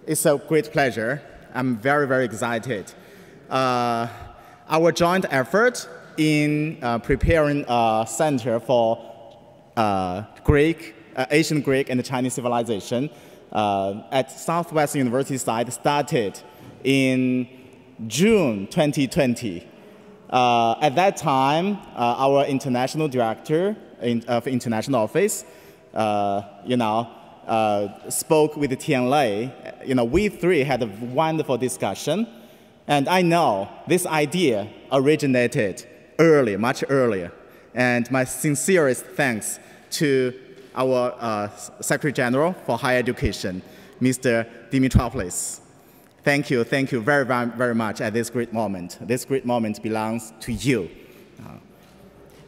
It's a great pleasure. I'm very, very excited. Our joint effort in preparing a center for Asian Greek and Chinese civilization at Southwestern University site started in June 2020. At that time, our international director of international office, spoke with Tian Lei. We three had a wonderful discussion, and I know this idea originated early, much earlier. And my sincerest thanks to our Secretary General for Higher Education, Mr. Dimitropoulos. Thank you very, very much at this great moment. This great moment belongs to you.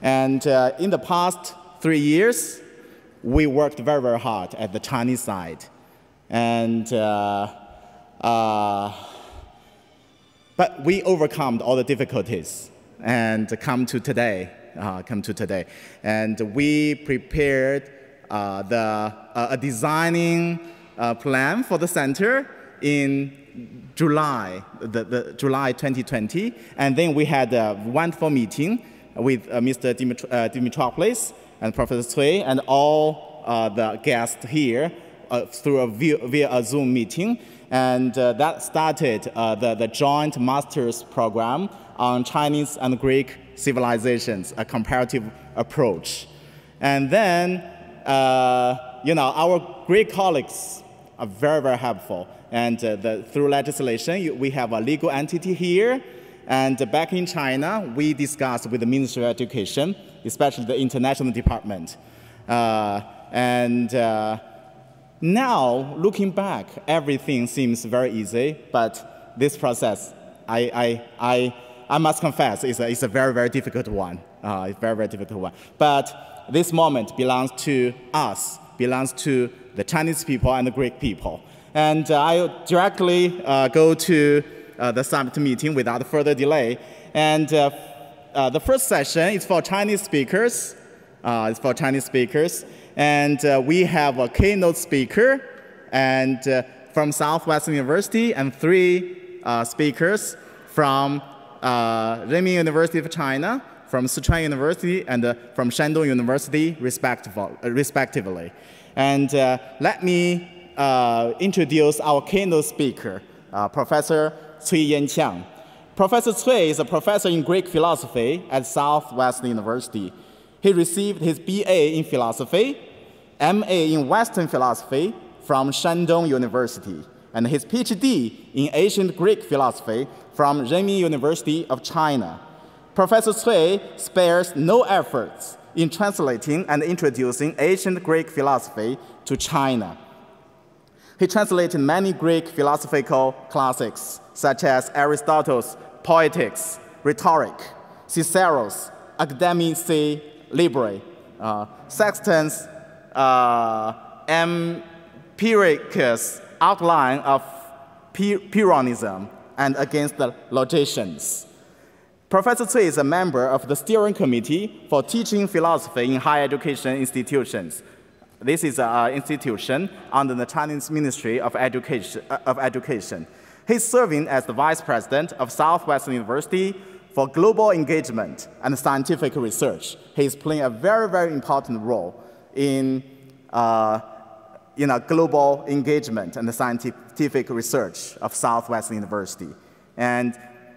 And in the past 3 years, we worked very, very hard at the Chinese side. And, but we overcome all the difficulties and come to today. And we prepared a designing plan for the center in July 2020. And then we had a wonderful meeting with Mr. Dimitropoulos and Professor Cui and all the guests here via a Zoom meeting. And that started the joint master's program on Chinese and Greek civilizations, a comparative approach. And then, our Greek colleagues are very, very helpful. And through legislation, we have a legal entity here. And back in China, we discussed with the Ministry of Education, especially the international department. Now, looking back, everything seems very easy. But this process, I must confess, is a very, very difficult one. But this moment belongs to us, belongs to the Chinese people and the Greek people. And I'll directly go to the summit meeting without further delay. And the first session is for Chinese speakers. And we have a keynote speaker from Southwestern University and 3 speakers from Renmin University of China, from Sichuan University, and from Shandong University, respectively. And let me introduce our keynote speaker, Professor Cui Yanqiang. Professor Cui is a professor in Greek philosophy at Southwestern University. He received his BA in philosophy, MA in Western philosophy from Shandong University, and his PhD in ancient Greek philosophy from Renmin University of China. Professor Cui spares no efforts in translating and introducing ancient Greek philosophy to China. He translated many Greek philosophical classics, such as Aristotle's Poetics, Rhetoric, Cicero's Academici Libre, Sexton's Empiricus Outline of Pyrrhonism, and Against the Logicians. Professor Cui is a member of the steering committee for teaching philosophy in higher education institutions. This is an institution under the Chinese Ministry of Education. He's serving as the vice president of Southwestern University for global engagement and scientific research. He's playing a very, very important role in global engagement and scientific research of Southwestern University.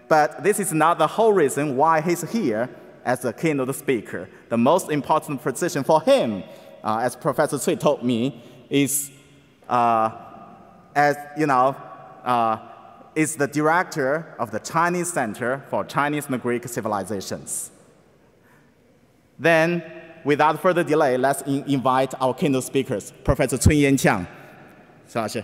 But this is not the whole reason why he's here as a keynote speaker. The most important position for him, as Professor Cui told me, is is the director of the Chinese Center for Chinese and Greek Civilizations. Then, without further delay, let's invite our keynote speakers, Professor Cui Yanqiang. 邵老师。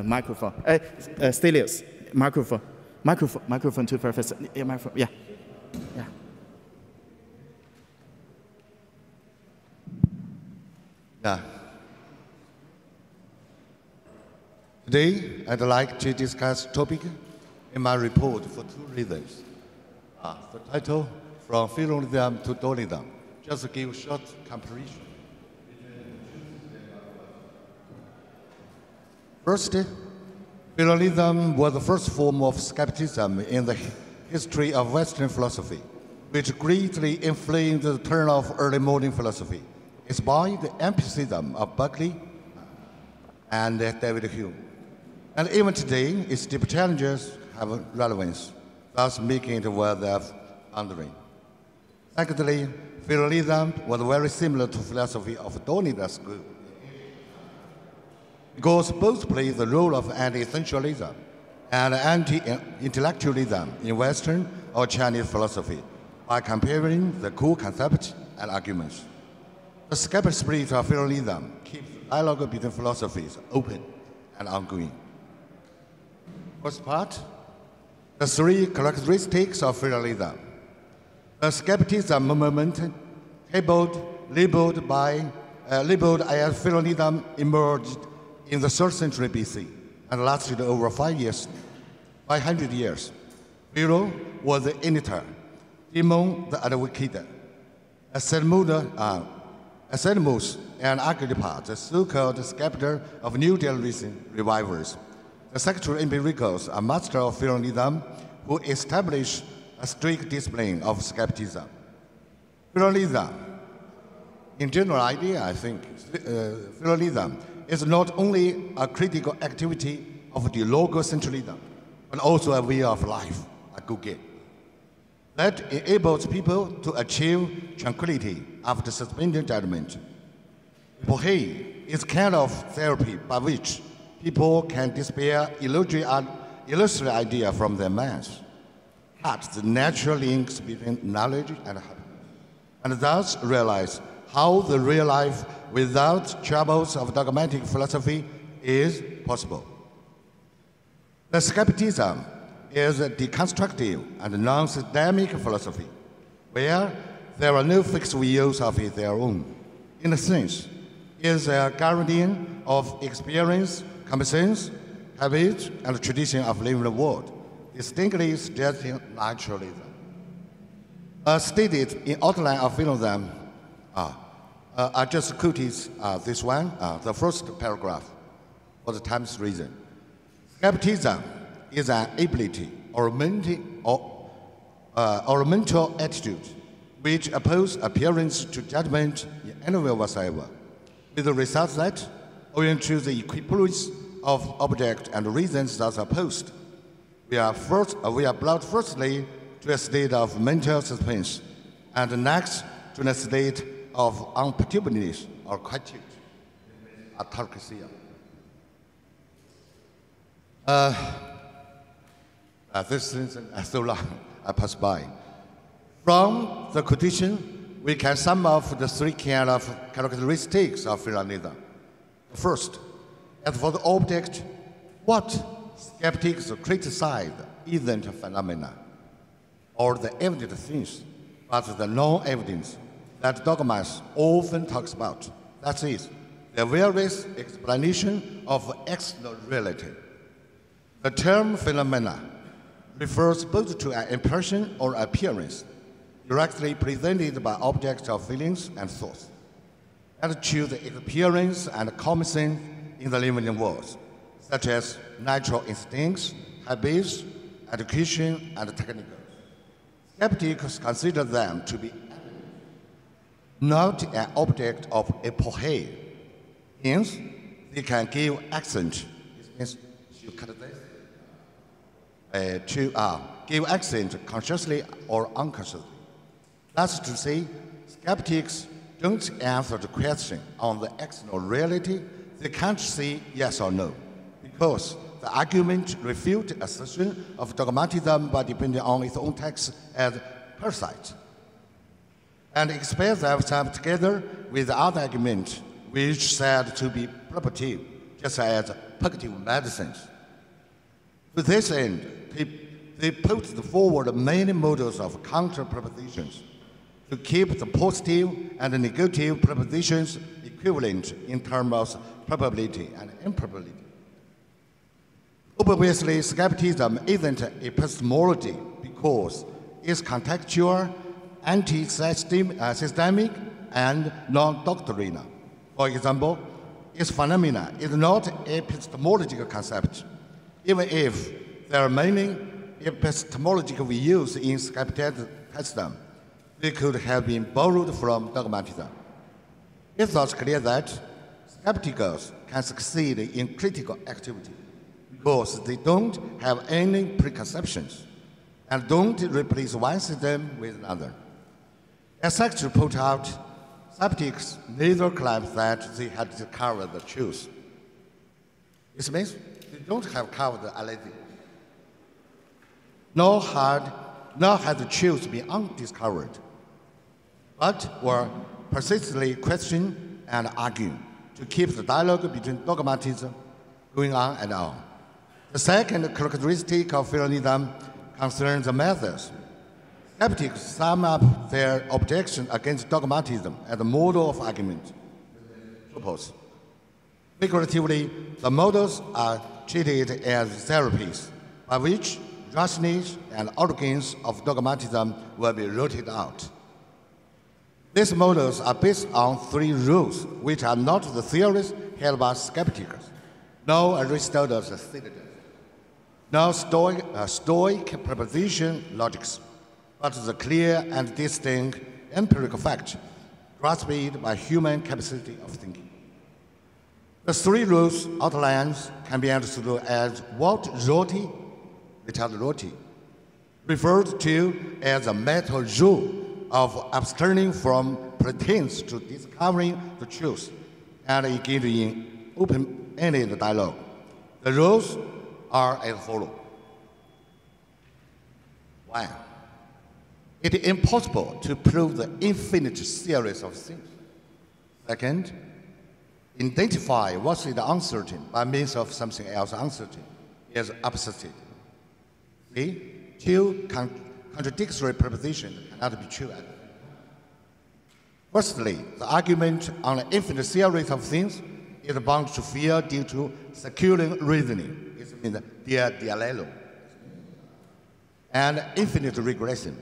Microphone. Stelios, microphone to Professor. Yeah, microphone. Yeah. Today, I'd like to discuss topic in my report for two reasons. The title, From Philologism to Daoism, just to give a short comparison. First, Philologism was the first form of skepticism in the history of Western philosophy, which greatly influenced the turn of early modern philosophy. It's by the empiricism of Berkeley and David Hume. And even today, its deep challenges have relevance, thus making it worth of pondering. Secondly, Philologism was very similar to philosophy of Daoism school, because both play the role of anti-essentialism and anti-intellectualism in Western or Chinese philosophy by comparing the core concepts and arguments. The skeptical spirit of Philologism keeps dialogue between philosophies open and ongoing. First part, the three characteristics of Philologism. The skepticism movement, labeled as Philologism, emerged in the 3rd century BC and lasted over 500 years. Philo was the editor, Demon the advocate, Asenimus and Agrippa, the so-called scepter of New Delician revivers. The sector empiricals, a master of Philologism, who established a strict discipline of skepticism. Philologism, in general idea, I think, Philologism is not only a critical activity of the logocentralism, but also a way of life, a good game, that enables people to achieve tranquility after suspended judgment. Epoche is kind of therapy by which people can despair illusory idea from their minds, cut the natural links between knowledge and happiness, and thus realize how the real life without troubles of dogmatic philosophy is possible. The skepticism is a deconstructive and non-systemic philosophy, where there are no fixed views of their own. In a sense, it is a guardian of experience, common sense, habits, and tradition of living the world, distinctly suggesting naturalism. Stated in outline of Philologism, I just quoted this one, the first paragraph, for the time's reason. Skepticism is an ability or mental attitude which opposes appearance to judgment in any way whatsoever, with the result that, owing to the equipoise of object and reasons thus opposed, we are brought firstly to a state of mental suspense, and next to a state of unperturbedness or quietude, ataraxia. This sentence is so long, I pass by. From the quotation, we can sum up the three kind of characteristics of Philologism. First, as for the object, what skeptics criticize isn't a phenomena or the evident things, but the non-evidence that dogmas often talks about. That is, the various explanation of external reality. The term phenomena refers both to an impression or appearance directly presented by objects of feelings and thoughts, and to the experience and common sense in the living world, such as natural instincts, habits, education, and techniques. Skeptics consider them to be not an object of epoche. Hence, they can give accent. Give accent consciously or unconsciously. That's to say, skeptics don't answer the question on the external reality. They can't say yes or no, because the argument refutes assertion of dogmatism by depending on its own text as parasite, and express themselves together with the other argument, which said to be probative, just as purgative medicines. To this end, they put forward many models of counter-propositions to keep the positive and the negative propositions equivalent in terms of probability and improbability. Obviously, skepticism isn't epistemology because it's contextual, anti-systemic, and non-doctrinal. For example, its phenomena is not an epistemological concept, even if there are many epistemological views in skepticism. They could have been borrowed from dogmatism. It's thus clear that skeptics can succeed in critical activity because they don't have any preconceptions and don't replace one system with another. As Secretary put out, skeptics neither claim that they had discovered the truth. This means they don't have covered the reality, nor had the truth been undiscovered, but were persistently questioning and arguing to keep the dialogue between dogmatism going on and on. The second characteristic of Philinism concerns the methods. Skeptics sum up their objection against dogmatism as a model of argument. Suppose. Figuratively, the models are treated as therapies by which rationales and organs of dogmatism will be rooted out. These models are based on three rules, which are not the theories held by skeptics, no Aristotle's theories, no Stoic proposition logics, but the clear and distinct empirical fact grasped by human capacity of thinking. The three rules outlines can be understood as what Rorty, Richard Rorty, referred to as a mental rule of abstaining from pretense to discovering the truth and engaging in open-ended dialogue. The rules are as follows. 1. It is impossible to prove the infinite series of things. 2nd, identify what is uncertain by means of something else uncertain is absurd. 3. 2 contradictory propositions cannot be true. Firstly, the argument on the infinite series of things is bound to fail due to secular reasoning, it means dialelo, and infinite regression.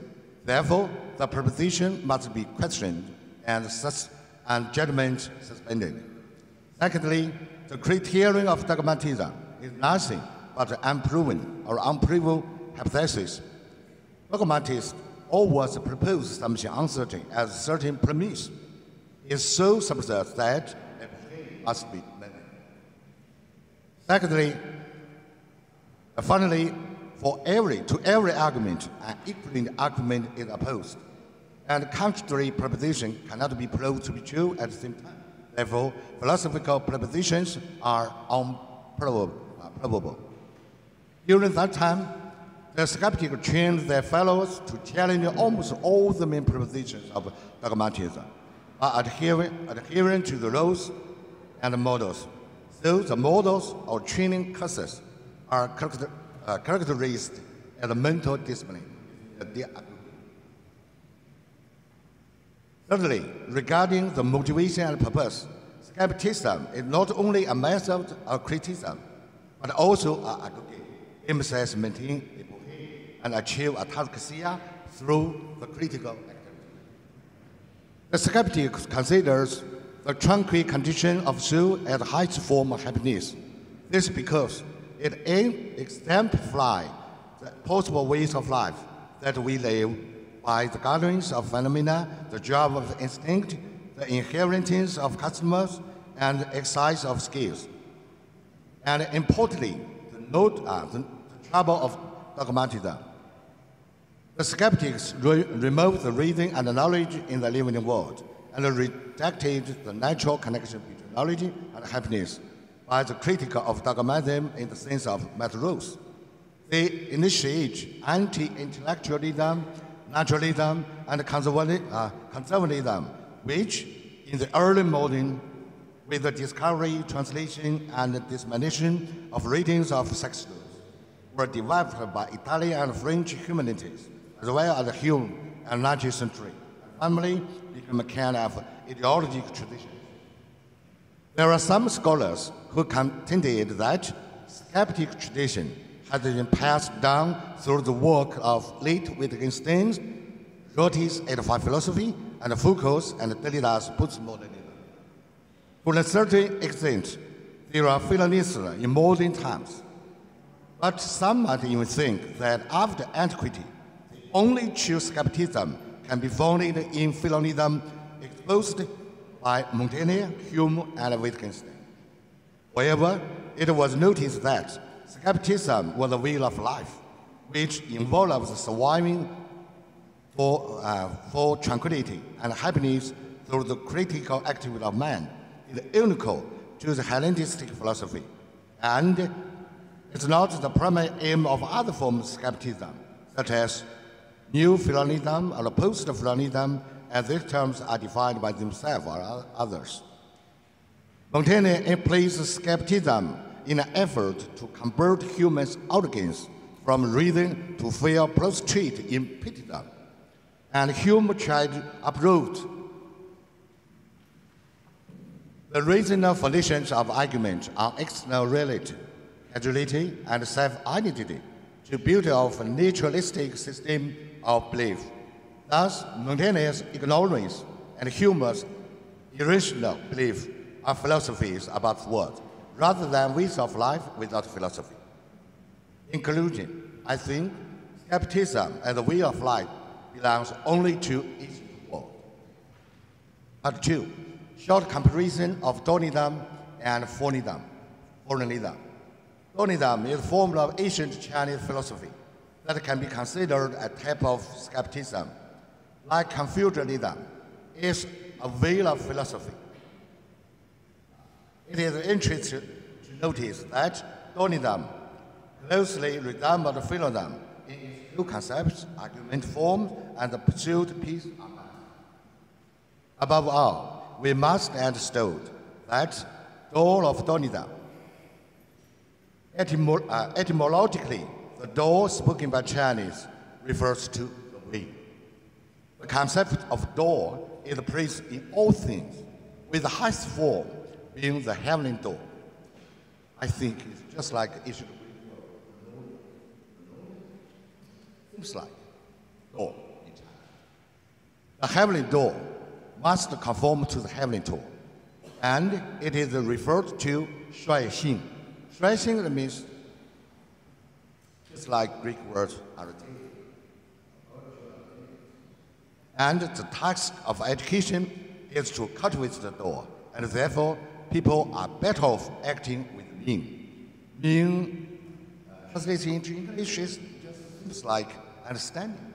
Therefore, the proposition must be questioned and judgment suspended. Secondly, the criterion of dogmatism is nothing but unproven or unproven hypothesis. Dogmatists always propose something uncertain as a certain premise. It's so absurd that it must be made. Secondly, finally, to every argument, an equivalent argument is opposed, and contrary proposition cannot be proved to be true at the same time. Therefore, philosophical propositions are unprovable. During that time, the skeptics trained their fellows to challenge almost all the main propositions of dogmatism by adhering to the rules and models. So the models or training courses are characterized as a mental discipline. Thirdly, regarding the motivation and purpose, skepticism is not only a method of criticism, but also an aggregate, emphasizes maintaining and achieve ataxia through the critical activity. The skeptic considers the tranquil condition of soul as the highest form of happiness. This is because it exemplifies the possible ways of life that we live by the gatherings of phenomena, the job of instinct, the inheritance of customers, and the exercise of skills. And importantly, the trouble of dogmatism. The skeptics removed the reason and knowledge in the living world and rejected the natural connection between knowledge and happiness by the critique of dogmatism in the sense of materials. They initiate anti-intellectualism, naturalism, and conservatism, which in the early modern, with the discovery, translation, and dissemination of readings of sex laws, were developed by Italian and French humanities, as well as the human and natural century, and finally became a kind of ideological tradition. There are some scholars who contended that skeptic tradition has been passed down through the work of late Wittgenstein's Rorty's edifying philosophy and Foucault's and Derrida's postmodernism. To a certain extent, there are philonists in modern times, but some might even think that after antiquity, the only true skepticism can be founded in philonism exposed by Montaigne, Hume, and Wittgenstein. However, it was noticed that skepticism was a way of life, which involves surviving for tranquility and happiness through the critical activity of man, is unical to the Hellenistic philosophy, and it's not the primary aim of other forms of skepticism, such as New Philonism or Post-Philonism, as these terms are defined by themselves or others. Montaigne placed skepticism in an effort to convert humans' arrogance from reason to fear prostrate in petitdom, and Hume tried to uproot the reasonable foundations of argument on external reality, causality, and self-identity to build a naturalistic system of belief. Thus, Montaigne's ignorance and Hume's irrational belief are philosophies about the world, rather than ways of life without philosophy. In conclusion, I think skepticism as a way of life belongs only to each world. Part 2. Short comparison of Daoism and Fonism. Daoism is a form of ancient Chinese philosophy that can be considered a type of skepticism. Like Confucianism, is a way of philosophy. It is interesting to notice that Daoism closely resembles Philonism in its two concepts, argument form, and the pursuit of peace. Above all, we must understand that door of Daoism, etymologically, the door spoken by Chinese refers to the way. The concept of door is placed in all things, with the highest form being the heavenly door. I think it's just like it should be. Seems like door in China. The heavenly door must conform to the heavenly door, and it is referred to Shuai Xin. Shuai Xin means just like Greek word arithmetic. And the task of education is to cultivate the door, and therefore people are better off acting with mean. Mean, translated into English, is just seems like understanding.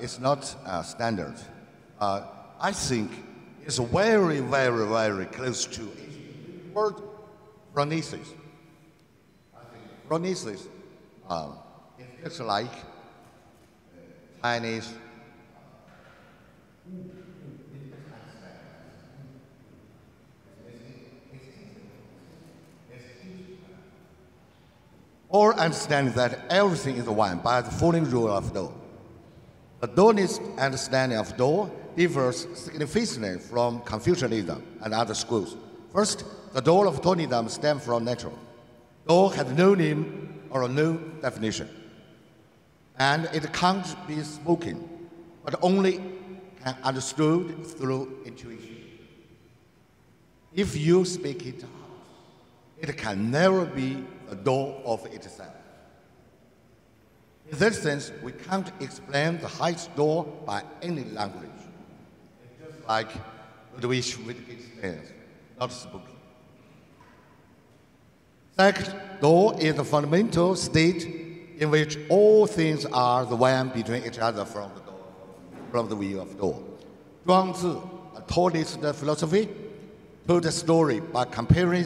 It's not standard. I think it's very, very, very close to the word phronesis. I think phronesis is like Chinese or understanding that everything is one by the following rule of door. The Daoist understanding of door differs significantly from Confucianism and other schools. First, the door of Daoism stems from natural. Door has no name or no definition, and it can't be spoken, but only can understood through intuition. If you speak it out, it can never be the door of itself. In that sense, we can't explain the highest door by any language. It's just like Ludwig Wittgenstein, not spoken. Second, door is the fundamental state in which all things are the one between each other from the view of door. Zhuangzi, a Taoist philosophy, told a story by comparing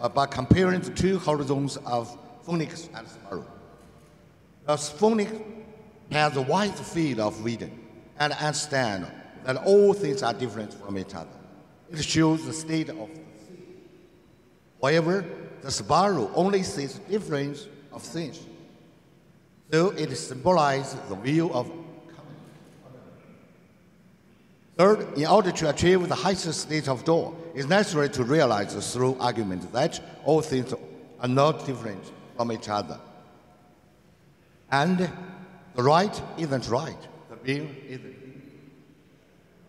the two horizons of phoenix and sparrow. The phoenix has a wide field of vision and understands that all things are different from each other. It shows the state of the sea. However, the sparrow only sees difference of things, so it symbolizes the view of coming. Third, in order to achieve the highest state of law, it's necessary to realize through argument that all things are not different from each other. And the right isn't right, the being isn't.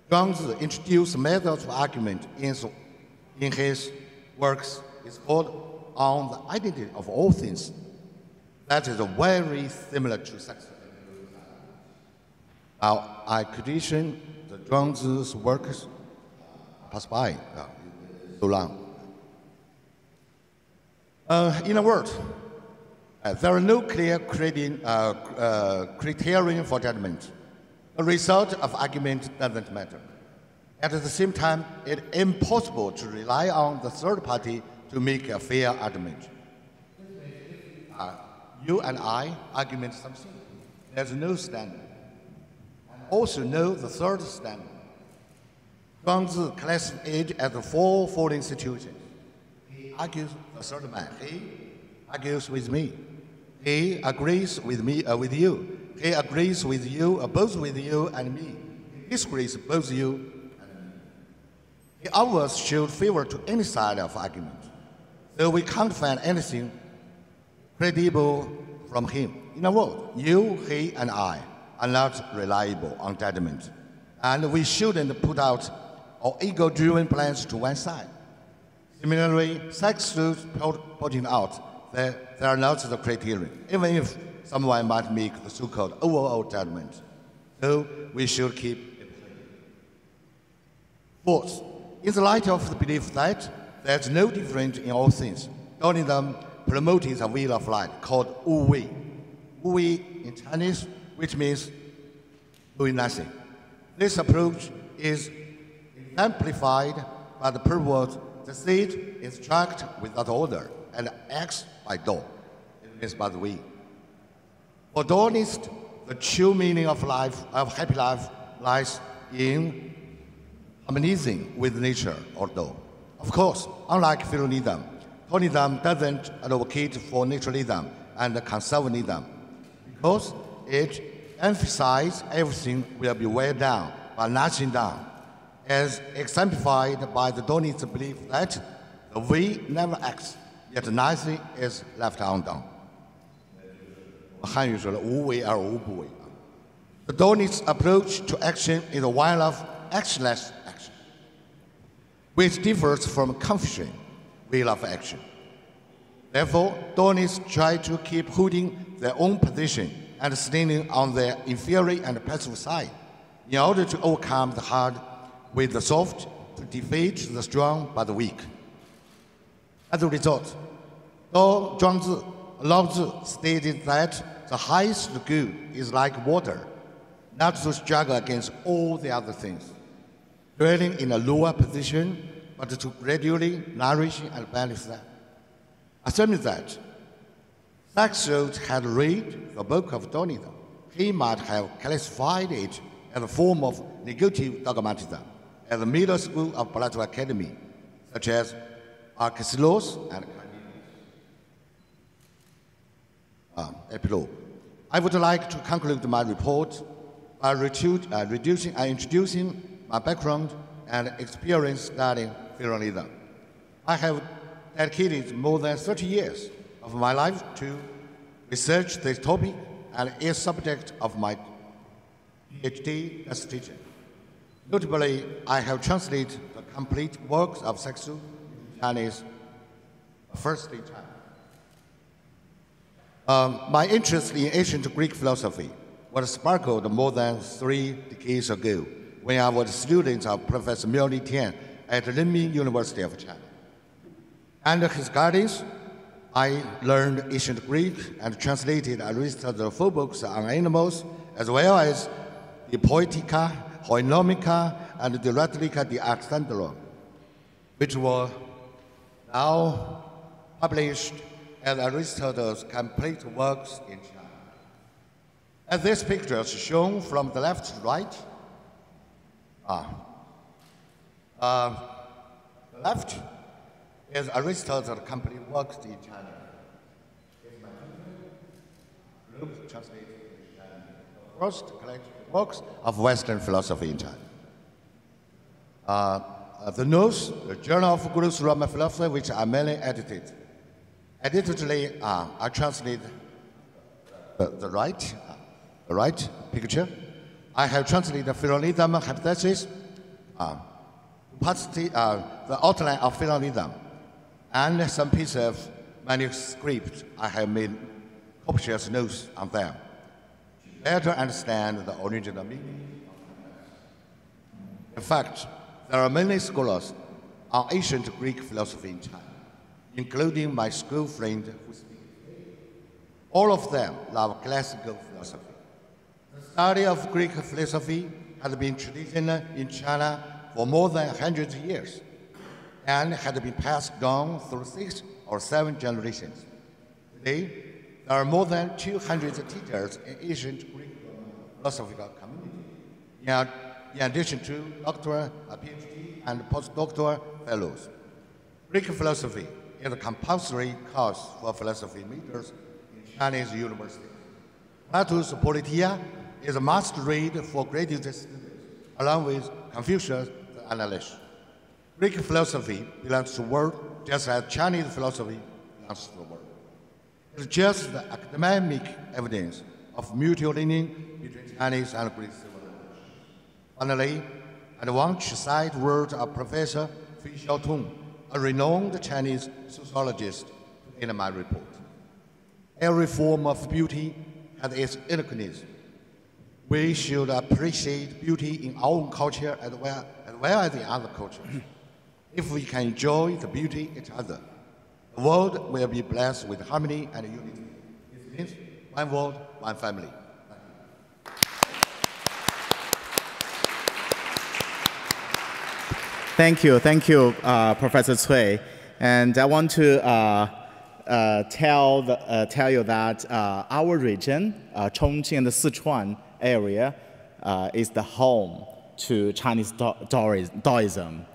Zhuangzi introduced methods of argument in his works. It's called On the Identity of All Things. That is very similar to sex. Now, I condition the Zhuangzi's works pass by so long. In a word, there are no clear criterion for judgment. The result of argument doesn't matter. At the same time, it's impossible to rely on the third party to make a fair argument. You and I argument something. There's no standard. And also no the third standard. Zhuangzi classifies it as the four following situations. He argues the third man. He argues with me. He agrees with me, with you. He agrees with you, both with you and me. He disagrees both you and me. He always showed favor to any side of argument. So we can't find anything credible from him. In a word, you, he, and I are not reliable on judgment. And we shouldn't put out our ego-driven plans to one side. Similarly, sex students pointing out that they are not the criterion, even if someone might make the so-called overall judgment. So we should keep it clear. Fourth, in the light of the belief that there's no difference in all things, Daoism promoted a way of life called Wu Wei. Wu Wei in Chinese, which means doing nothing. This approach is exemplified by the purport: the seed instructs without order and acts by law. It means by the way. For Daoists, the true meaning of life, of happy life, lies in harmonizing with nature or law. Of course, unlike Pharaonism, Daoism doesn't advocate for naturalism and conservatism because it emphasizes everything will be well done but nothing done, as exemplified by the Daoist belief that the way never acts, yet nothing is left undone. 汉语说了无为而无不为. The Daoist approach to action is one of actionless action, which differs from Confucian way of action. Therefore, Daoists try to keep holding their own position and standing on their inferior and passive side in order to overcome the hard with the soft, to defeat the strong by the weak. As a result, Lao Tzu stated that the highest good is like water, not to struggle against all the other things, dwelling in a lower position, but to gradually nourish and balance them. Assuming that Saxo had read the book of Daoism, he might have classified it as a form of negative dogmatism at the middle school of political academy, such as Archaios and Epilogue. I would like to conclude my report by introducing my background and experience studying Pharaonism. I have dedicated more than 30 years of my life to research this topic and is subject of my PhD dissertation. Notably, I have translated the complete works of Saxo into Chinese first in China. My interest in ancient Greek philosophy was sparkled more than 3 decades ago when I was a student of Professor Miao Tian at Renmin University of China. Under his guidance, I learned ancient Greek and translated Aristotle's 4 books on animals, as well as the Poetica, Hoinomica, and the Rhetorica de Alexandria, which were now published as Aristotle's complete works in China. As this picture is shown from the left to right, the left is Aristotle's complete works in China. Translated in Chinese. The first collection of works of Western philosophy in China. The News, the Journal of Greek Roman Philosophy, which I mainly edited. Additionally, I translate the right picture. I have translated the Philonythm hypothesis, the outline of Philonythm, and some pieces of manuscript. I have made copious notes on them to better understand the original meaning. In fact, there are many scholars on ancient Greek philosophy in China, including my school friend who speaks. All of them love classical philosophy. The study of Greek philosophy has been traditional in China for more than 100 years and has been passed down through 6 or 7 generations. Today, there are more than 200 teachers in ancient Greek philosophical community, in addition to doctoral, PhD, and postdoctoral fellows. Greek philosophy is a compulsory course for philosophy majors in Chinese universities. Plato's Politeia is a must-read for graduate students, along with Confucius the Analyst. Greek philosophy belongs to the world just as Chinese philosophy belongs to the world. It's just the academic evidence of mutual learning between Chinese and Greek civilization. Finally, I want to cite words of Professor Fei Xiaotong, a renowned Chinese sociologist, in my report. Every form of beauty has its uniqueness. We should appreciate beauty in our own culture as well as in other cultures. If we can enjoy the beauty in each other, the world will be blessed with harmony and unity. It means one world, one family. Thank you, Professor Cui. And I want to tell you that our region, Chongqing and the Sichuan area, is the home to Chinese Taoism.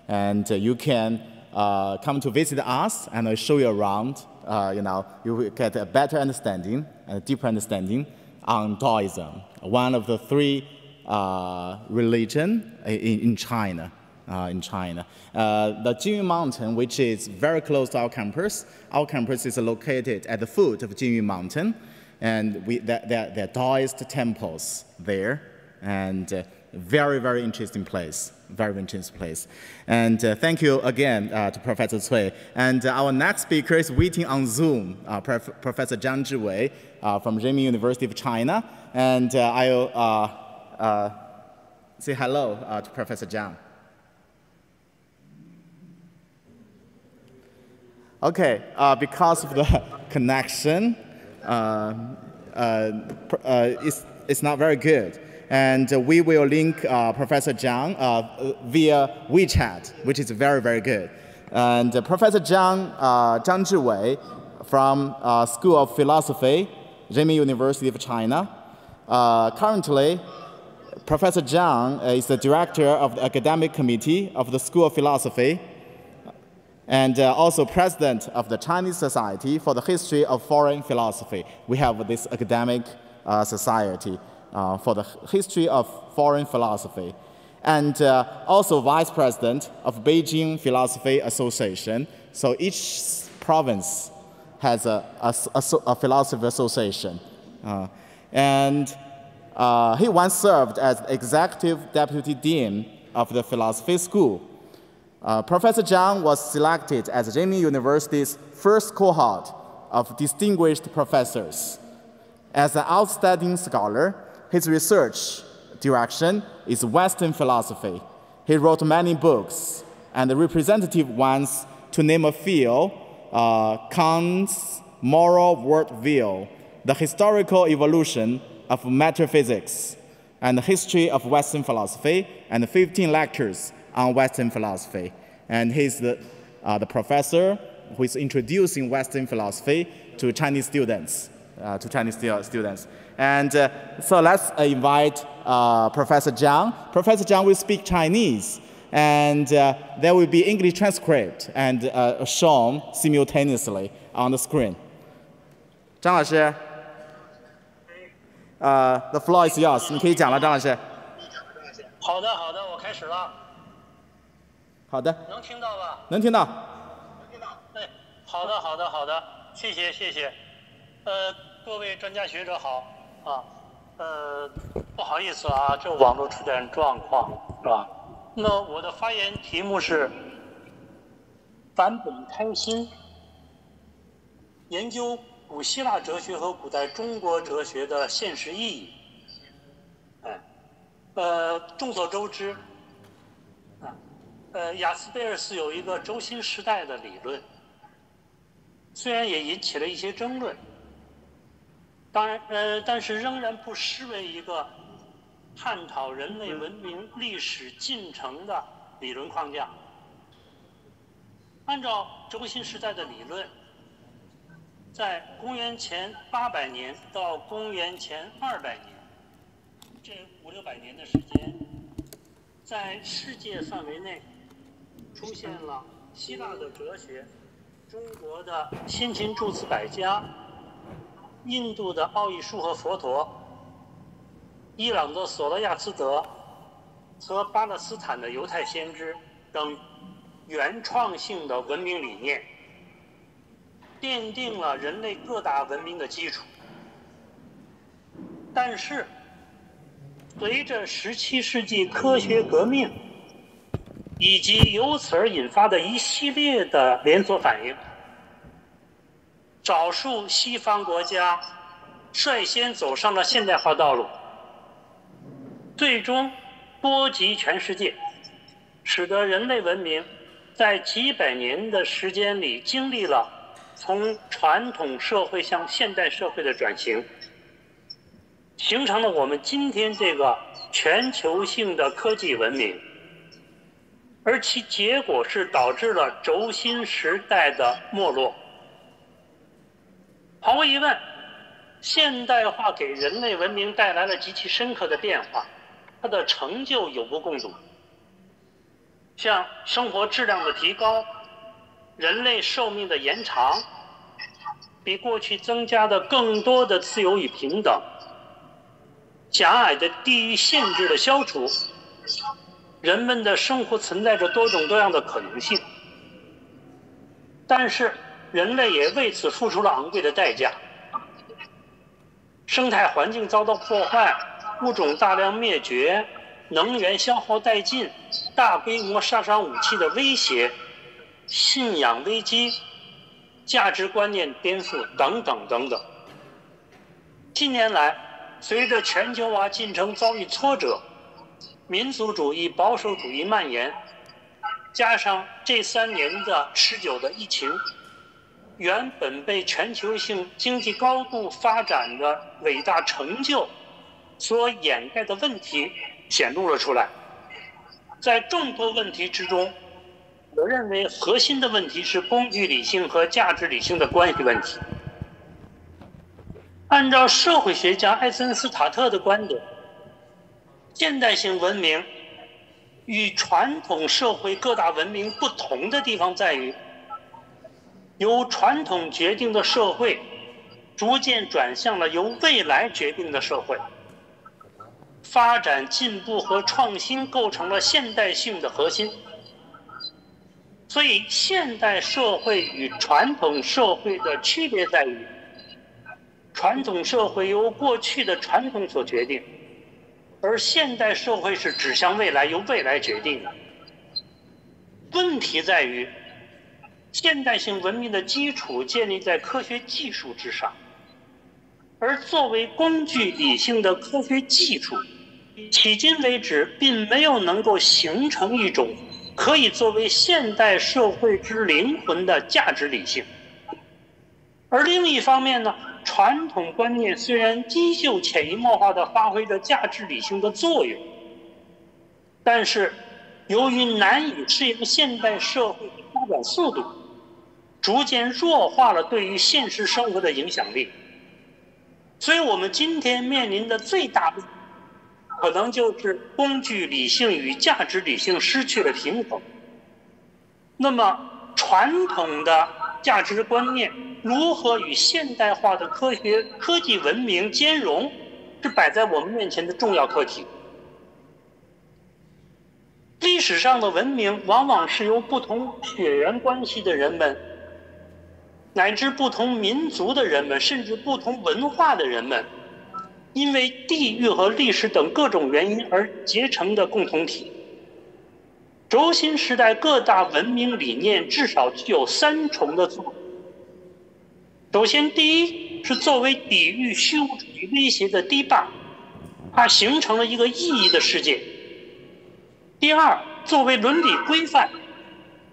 And you can come to visit us, and I'll show you around. You will get a better understanding and a deeper understanding on Taoism, one of the 3 religion in China. The Jinyu Mountain, which is very close to our campus is located at the foot of Jinyu Mountain, and there are Taoist temples there, and very, very interesting place. And thank you again to Professor Cui. And our next speaker is waiting on Zoom, Professor Zhang Zhiwei from Renmin University of China, and I'll say hello to Professor Zhang. Okay, because of the connection, it's not very good. And we will link Professor Zhang via WeChat, which is very, very good. And Professor Zhang Zhiwei from School of Philosophy, Renmin University of China. Currently, Professor Zhang is the director of the academic committee of the School of Philosophy and also president of the Chinese Society for the History of Foreign Philosophy. We have this academic society for the history of foreign philosophy. And also vice president of Beijing Philosophy Association. So each province has a philosophy association. And he once served as executive deputy dean of the philosophy school. Professor Zhang was selected as Renmin University's first cohort of distinguished professors. As an outstanding scholar, his research direction is Western philosophy. He wrote many books, and the representative ones, to name a few, Kant's Moral Worldview, The Historical Evolution of Metaphysics, and the History of Western Philosophy, and 15 lectures on Western philosophy. And he's the professor who is introducing Western philosophy to Chinese students. And so let's invite Professor Zhang. Professor Zhang will speak Chinese, and there will be English transcript and shown simultaneously on the screen. Zhang 老师 the floor is yours. 你可以讲了，张老师。好的，我开始。开始了。好的。能听到吧？能听到。能听到。哎，好的，好的，好的，谢谢，谢谢。各位专家学者好啊。不好意思啊，这网络出点状况是吧？那我的发言题目是返本开新，研究古希腊哲学和古代中国哲学的现实意义。众所周知，雅斯贝尔斯有一个轴心时代的理论，虽然也引起了一些争论，当然，但是仍然不失为一个探讨人类文明历史进程的理论框架。按照轴心时代的理论，在公元前800年到公元前200年，这500-600年的时间，在世界范围内出现了希腊的哲学、中国的先秦诸子百家、印度的奥义书和佛陀、伊朗的索罗亚斯德和巴勒斯坦的犹太先知等原创性的文明理念，奠定了人类各大文明的基础。但是，随着17世纪科学革命以及由此而引发的一系列的连锁反应，少数西方国家率先走上了现代化道路，最终波及全世界，使得人类文明在几百年的时间里经历了从传统社会向现代社会的转型，形成了我们今天这个全球性的科技文明，而其结果是导致了轴心时代的没落。毫无疑问，现代化给人类文明带来了极其深刻的变化，它的成就有目共睹。像生活质量的提高，人类寿命的延长，比过去增加的更多的自由与平等，狭隘的地域限制的消除，人们的生活存在着多种多样的可能性。但是人类也为此付出了昂贵的代价，生态环境遭到破坏，物种大量灭绝，能源消耗殆尽，大规模杀伤武器的威胁，信仰危机，价值观念颠覆等等等等。近年来，随着全球化进程遭遇挫折，民族主义、保守主义蔓延，加上这3年的持久的疫情，原本被全球性经济高度发展的伟大成就所掩盖的问题显露了出来。在众多问题之中，我认为核心的问题是工具理性和价值理性的关系问题。按照社会学家艾森斯塔特的观点，现代性文明与传统社会各大文明不同的地方在于，由传统决定的社会逐渐转向了由未来决定的社会，发展进步和创新构成了现代性的核心。所以现代社会与传统社会的区别在于，传统社会由过去的传统所决定，而现代社会是指向未来，由未来决定的。问题在于，现代性文明的基础建立在科学技术之上，而作为工具理性的科学技术，迄今为止并没有能够形成一种可以作为现代社会之灵魂的价值理性。而另一方面呢，传统观念虽然依旧潜移默化地发挥着价值理性的作用，但是由于难以适应现代社会的发展速度，逐渐弱化了对于现实生活的影响力。所以我们今天面临的最大问题，可能就是工具理性与价值理性失去了平衡。那么传统的价值观念如何与现代化的科技文明兼容，是摆在我们面前的重要课题。历史上的文明往往是由不同血缘关系的人们，乃至不同民族的人们，甚至不同文化的人们，因为地域和历史等各种原因而结成的共同体。轴心时代各大文明理念至少具有3重的作用。首先，第一是作为抵御虚无主义威胁的堤坝，它形成了一个意义的世界。第二，作为伦理规范，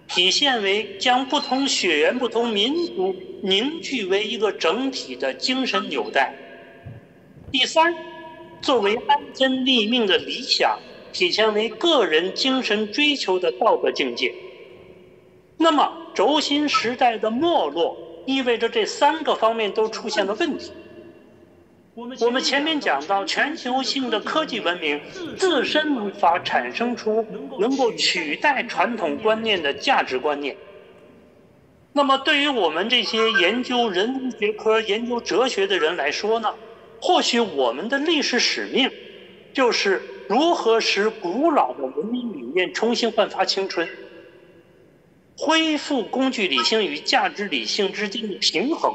体现为将不同血缘、不同民族凝聚为一个整体的精神纽带。第三，作为安身立命的理想，体现为个人精神追求的道德境界。那么，轴心时代的没落，意味着这3个方面都出现了问题。我们前面讲到，全球性的科技文明自身无法产生出能够取代传统观念的价值观念。那么，对于我们这些研究人文学科、研究哲学的人来说呢，或许我们的历史使命就是如何使古老的文明理念重新焕发青春，恢复工具理性与价值理性之间的平衡。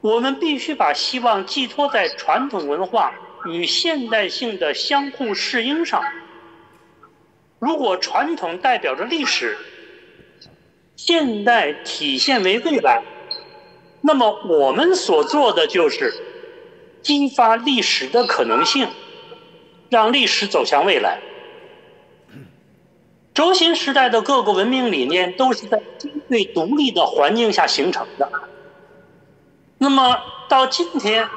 我们必须把希望寄托在传统文化与现代性的相互适应上。如果传统代表着历史，现代体现为未来，那么我们所做的就是激发历史的可能性，让历史走向未来。轴心时代的各个文明理念都是在相对独立的环境下形成的。那么到今天，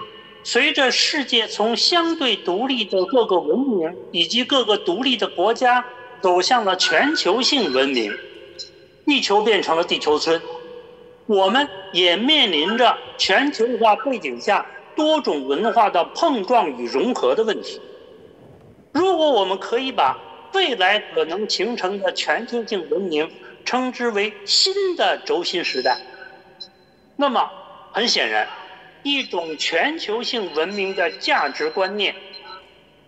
随着世界从相对独立的各个文明以及各个独立的国家走向了全球性文明，地球变成了地球村，我们也面临着全球化背景下多种文化的碰撞与融合的问题。如果我们可以把未来可能形成的全球性文明称之为新的轴心时代，那么很显然，一种全球性文明的价值观念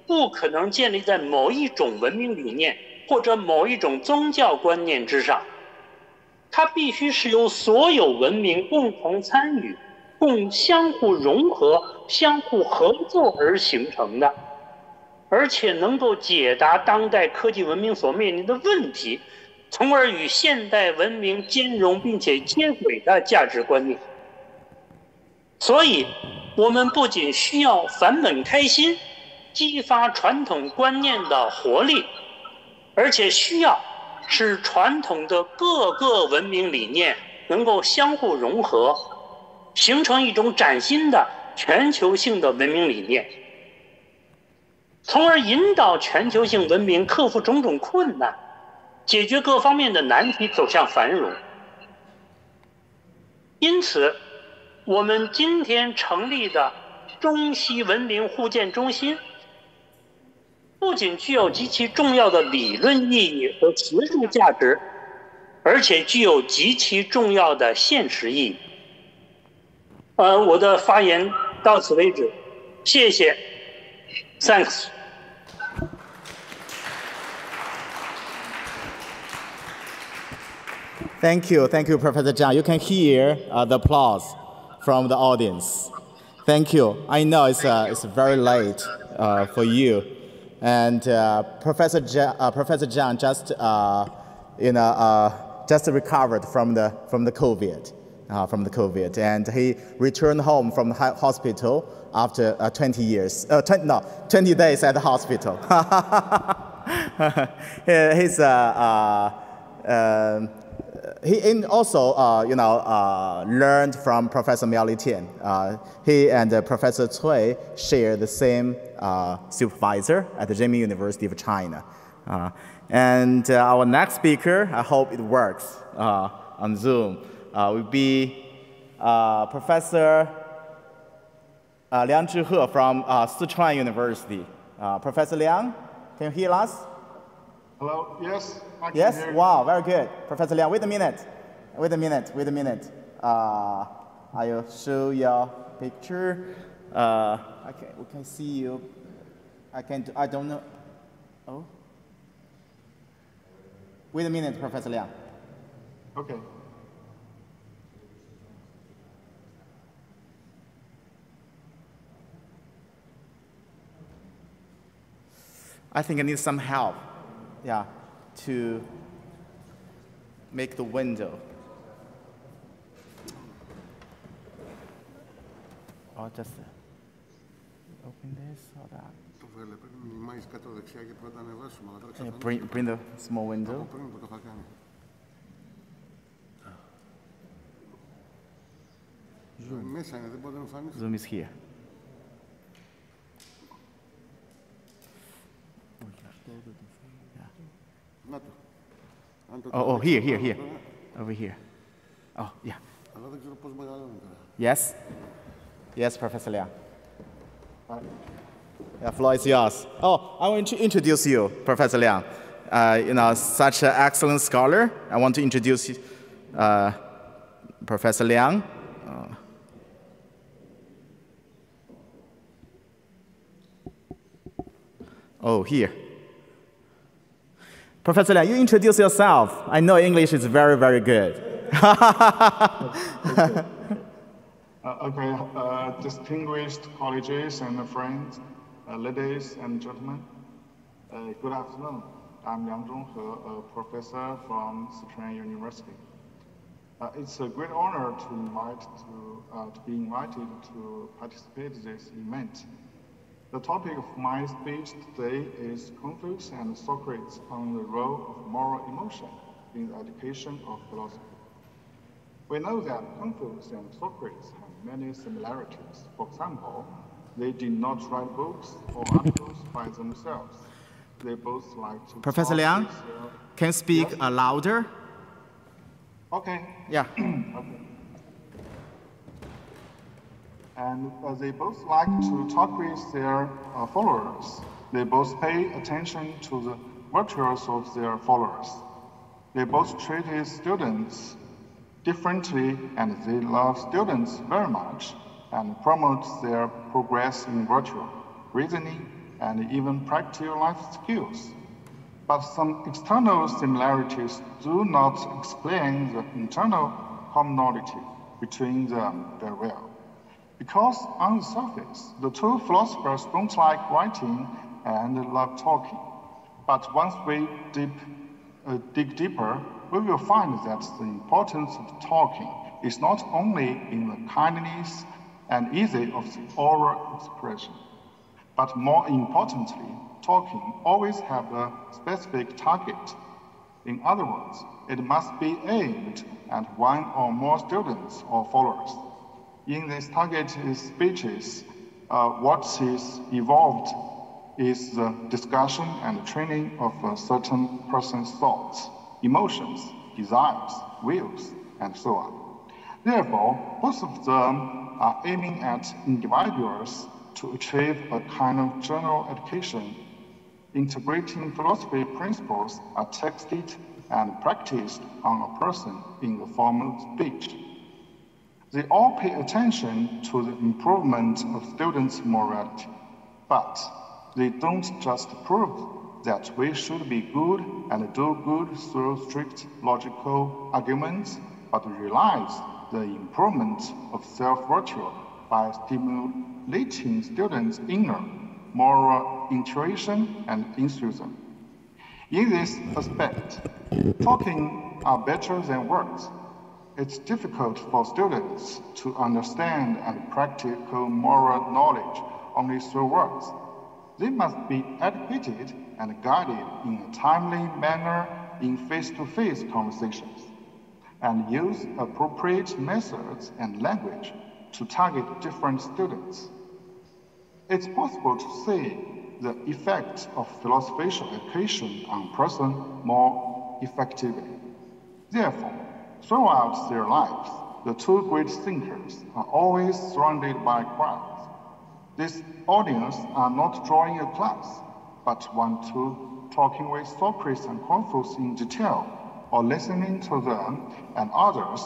不可能建立在某一种文明理念或者某一种宗教观念之上，它必须是由所有文明共同参与、共相互融合、相互合作而形成的，而且能够解答当代科技文明所面临的问题，从而与现代文明兼容并且接轨的价值观念。所以，我们不仅需要返本开新，激发传统观念的活力，而且需要使传统的各个文明理念能够相互融合，形成一种崭新的全球性的文明理念，从而引导全球性文明克服种种困难，解决各方面的难题，走向繁荣。因此，我们今天成立的中西文明互鉴中心，不仅具有极其重要的理论意义和学术价值，而且具有极其重要的现实意义。我的发言到此为止，谢谢 ，Thanks。Thank you, Professor Zhang. You can hear the applause from the audience. Thank you. I know it's very late for you, and Professor Zhang just just recovered from the COVID, and he returned home from the hospital after 20 days at the hospital. He also, learned from Professor Miao Litian. He and Professor Cui share the same supervisor at the Renmin University of China. And our next speaker, I hope it works on Zoom, will be Professor Liang Zhihe from Sichuan University. Professor Liang, can you hear us? Hello, yes. Yes? Wow, very good. Professor Liang, wait a minute. I'll show your picture. Okay, we can see you. I don't know. Oh. Wait a minute, Professor Liang. Okay. I think I need some help, yeah, to make the window. Or just open this or that. Yeah, bring the small window. Zoom is here. Oh, here. Over here. Oh, yeah. Yes? Yes, Professor Liang. The floor is yours. Oh, I want to introduce you, Professor Liang. Such an excellent scholar. I want to introduce Professor Liang. Oh, here. Professor Liang, you introduce yourself. I know English is very, very good. Distinguished colleagues and friends, ladies and gentlemen, good afternoon. I'm Liang Zhonghe, a professor from Sichuan University. It's a great honor to be invited to participate in this event. The topic of my speech today is Confucius and Socrates on the role of moral emotion in the education of philosophy. We know that Confucius and Socrates have many similarities. For example, they did not write books or articles by themselves. They both like to Professor Liang, can you speak louder? Okay. Yeah. Okay. And they both like to talk with their followers. They both pay attention to the virtues of their followers. They both treated students differently, and they love students very much and promote their progress in virtue, reasoning, and even practical life skills. But some external similarities do not explain the internal commonality between them very well. Because on the surface, the two philosophers don't like writing and love talking. But once we dig deeper, we will find that the importance of talking is not only in the kindness and ease of the oral expression, but more importantly, talking always have a specific target. In other words, it must be aimed at one or more students or followers. In these targeted speeches, what is evolved is the discussion and training of a certain person's thoughts, emotions, desires, wills, and so on. Therefore, both of them are aiming at individuals to achieve a kind of general education. Integrating philosophy principles are texted and practiced on a person in the formal speech. They all pay attention to the improvement of students' morality, but they don't just prove that we should be good and do good through strict logical arguments, but realize the improvement of self-virtue by stimulating students' inner moral intuition and enthusiasm. In this aspect, talking are better than words. It's difficult for students to understand and practical moral knowledge only through words. They must be educated and guided in a timely manner in face-to-face conversations, and use appropriate methods and language to target different students. It's possible to see the effect of philosophical education on a person more effectively. Therefore, throughout their lives, the two great thinkers are always surrounded by crowds. This audience are not drawing a class, but want to talking with Socrates and Confucius in detail, or listening to them and others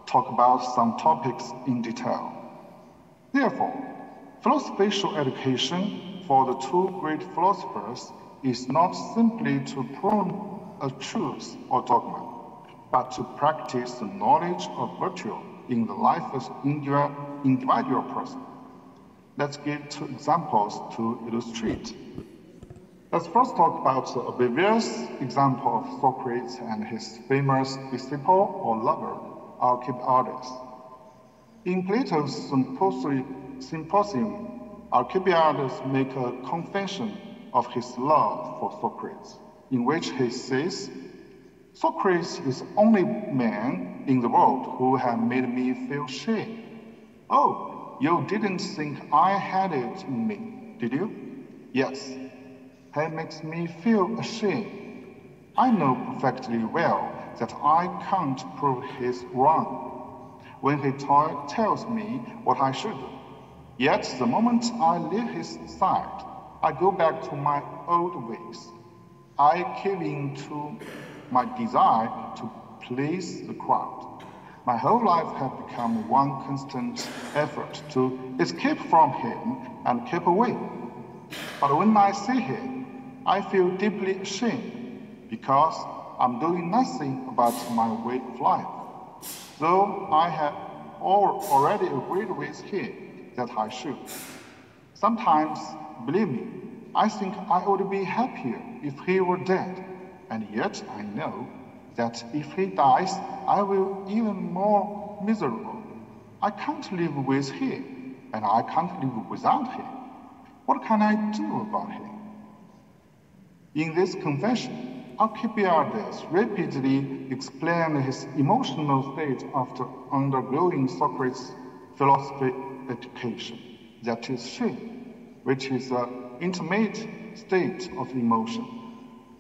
talk about some topics in detail. Therefore, philosophical education for the two great philosophers is not simply to a truth or dogma, but to practice the knowledge of virtue in the life of individual person. Let's give two examples to illustrate. Let's first talk about the obvious example of Socrates and his famous disciple or lover, Alcibiades. In Plato's Symposium, Alcibiades makes a confession of his love for Socrates, in which he says, Socrates is the only man in the world who has made me feel shame. Oh, you didn't think I had it in me, did you? Yes, he makes me feel ashamed. I know perfectly well that I can't prove he's wrong when he tells me what I should do. Yet the moment I leave his side, I go back to my old ways. I cave in to my desire to please the crowd. My whole life has become one constant effort to escape from him and keep away. But when I see him, I feel deeply ashamed because I'm doing nothing about my way of life, though I have already agreed with him that I should. Sometimes, believe me, I think I would be happier if he were dead, and yet I know that if he dies, I will be even more miserable. I can't live with him, and I can't live without him. What can I do about him? In this confession, Alcibiades repeatedly explained his emotional state after undergoing Socrates' philosophy education, that is shame, which is an intimate state of emotion.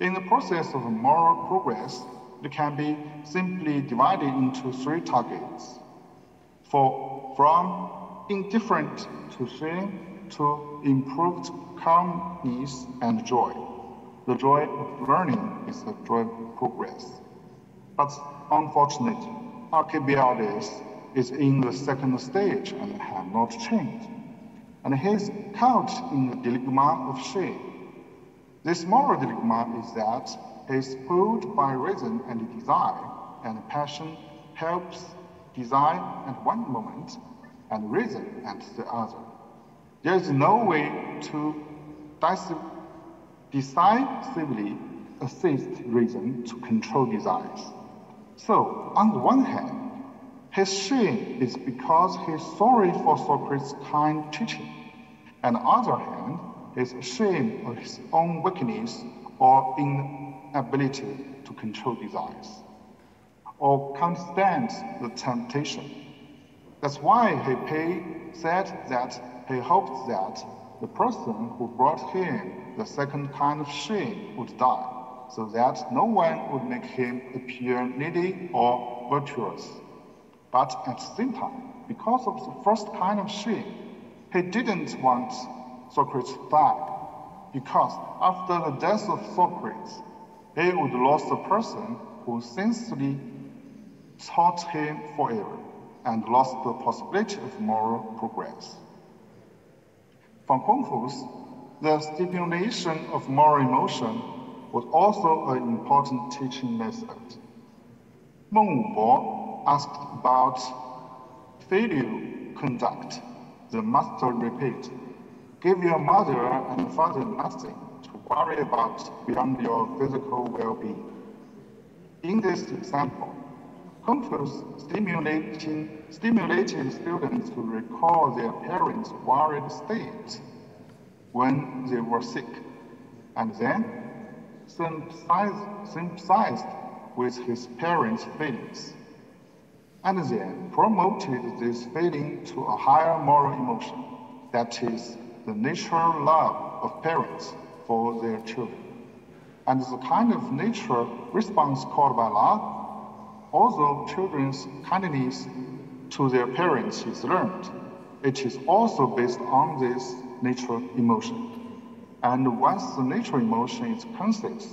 In the process of moral progress, it can be simply divided into three targets. From indifferent to shame to improved calmness and joy. The joy of learning is the joy of progress. But unfortunately, Alcibiades is in the second stage and has not changed. And he is caught in the dilemma of shame. This moral dilemma is that he is pulled by reason and desire, and passion helps desire at one moment and reason at the other. There is no way to decisively assist reason to control desires. So, on the one hand, his shame is because he is sorry for Socrates' kind teaching. And on the other hand, he is ashamed of his own weakness or inability to control desires, or can't stand the temptation. That's why he said that he hoped that the person who brought him the second kind of shame would die, so that no one would make him appear needy or virtuous. But at the same time, because of the first kind of shame, he didn't want Socrates to die, because after the death of Socrates, he would lose the person who sincerely taught him forever and lost the possibility of moral progress. For Confucius, the stimulation of moral emotion was also an important teaching method. Meng Wubo asked about filial conduct. The master repeated, "Give your mother and father nothing to worry about beyond your physical well-being." In this example, Confucius stimulated students to recall their parents' worried state when they were sick, and then sympathized with his parents' feelings, and then promoted this feeling to a higher moral emotion, that is, the natural love of parents for their children. And the kind of natural response called by love, although children's kindness to their parents is learned, it is also based on this natural emotion. And once the natural emotion is conscious,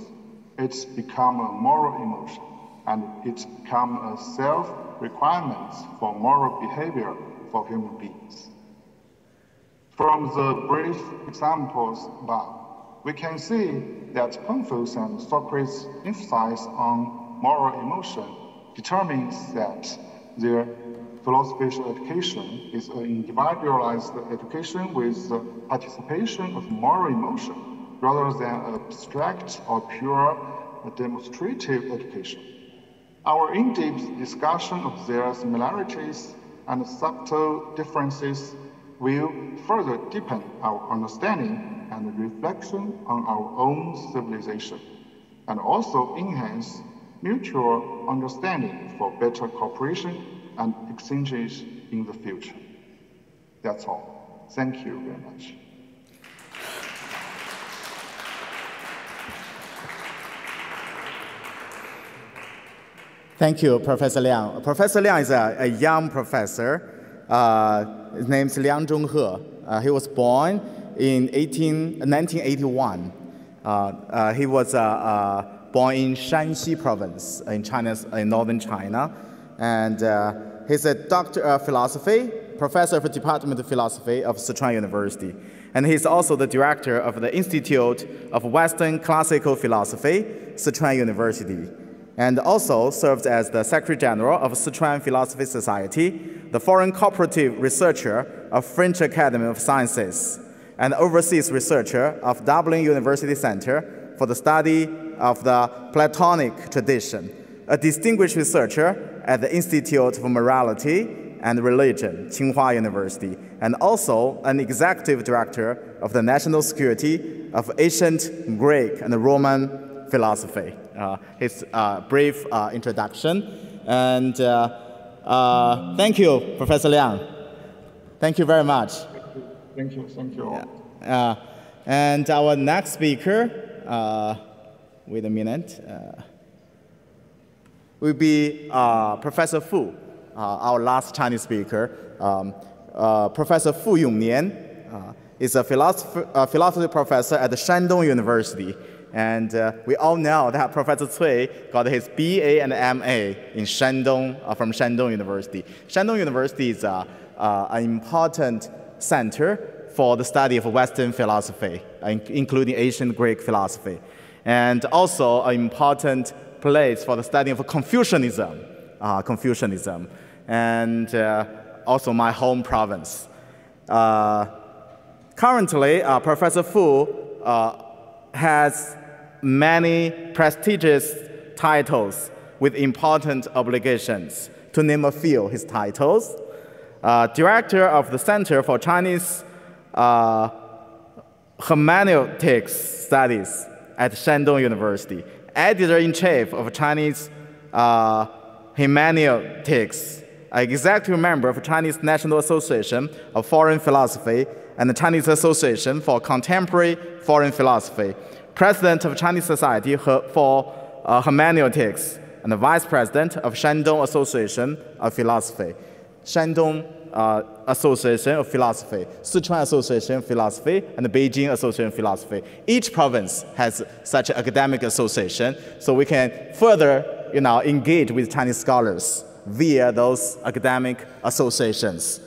it's become a moral emotion, and it becomes a self-requirement for moral behavior for human beings. From the brief examples above, we can see that Confucius and Socrates' emphasis on moral emotion determines that their philosophical education is an individualized education with the participation of moral emotion rather than abstract or pure demonstrative education. Our in-depth discussion of their similarities and subtle differences will further deepen our understanding and reflection on our own civilization, and also enhance mutual understanding for better cooperation and exchanges in the future. That's all. Thank you very much. Thank you, Professor Liang. Professor Liang is a young professor. His name is Liang Zhonghe. He was born in 1981. He was born in Shanxi province in northern China. And he's a doctor of philosophy, professor of the Department of Philosophy of Sichuan University. And he's also the director of the Institute of Western Classical Philosophy, Sichuan University. And also served as the Secretary General of Sichuan Philosophy Society, the foreign cooperative researcher of French Academy of Sciences, and overseas researcher of Dublin University Center for the Study of the Platonic Tradition, a distinguished researcher at the Institute of Morality and Religion, Tsinghua University, and also an executive director of the National Security of Ancient Greek and Roman Philosophy. His brief introduction. And thank you, Professor Liang. Thank you very much. Thank you. Yeah. And our next speaker, wait a minute, will be Professor Fu, our last Chinese speaker. Professor Fu Yongnian is a philosophy professor at the Shandong University. And we all know that Professor Cui got his BA and MA in Shandong, from Shandong University. Shandong University is an important center for the study of Western philosophy, including ancient Greek philosophy, and also an important place for the study of Confucianism, and also my home province. Currently, Professor Fu has many prestigious titles with important obligations. To name a few, his titles: Director of the Center for Chinese Hermeneutics Studies at Shandong University, Editor-in-Chief of Chinese Hermeneutics, Executive Member of Chinese National Association of Foreign Philosophy and the Chinese Association for Contemporary Foreign Philosophy, President of Chinese Society for Hermeneutics, and the Vice President of Shandong Association of Philosophy, Shandong Association of Philosophy, Sichuan Association of Philosophy, and the Beijing Association of Philosophy. Each province has such an academic association, so we can further, engage with Chinese scholars via those academic associations.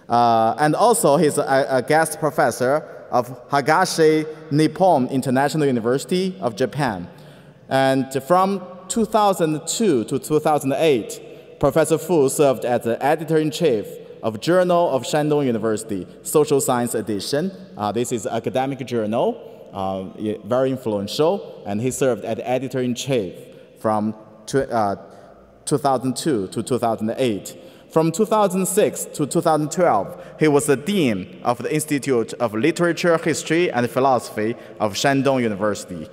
And also, he's a guest professor of Higashi Nippon International University of Japan. And from 2002 to 2008, Professor Fu served as the editor-in-chief of Journal of Shandong University, Social Science Edition. This is an academic journal, very influential, and he served as editor-in-chief from 2002 to 2008. From 2006 to 2012, he was the Dean of the Institute of Literature, History, and Philosophy of Shandong University.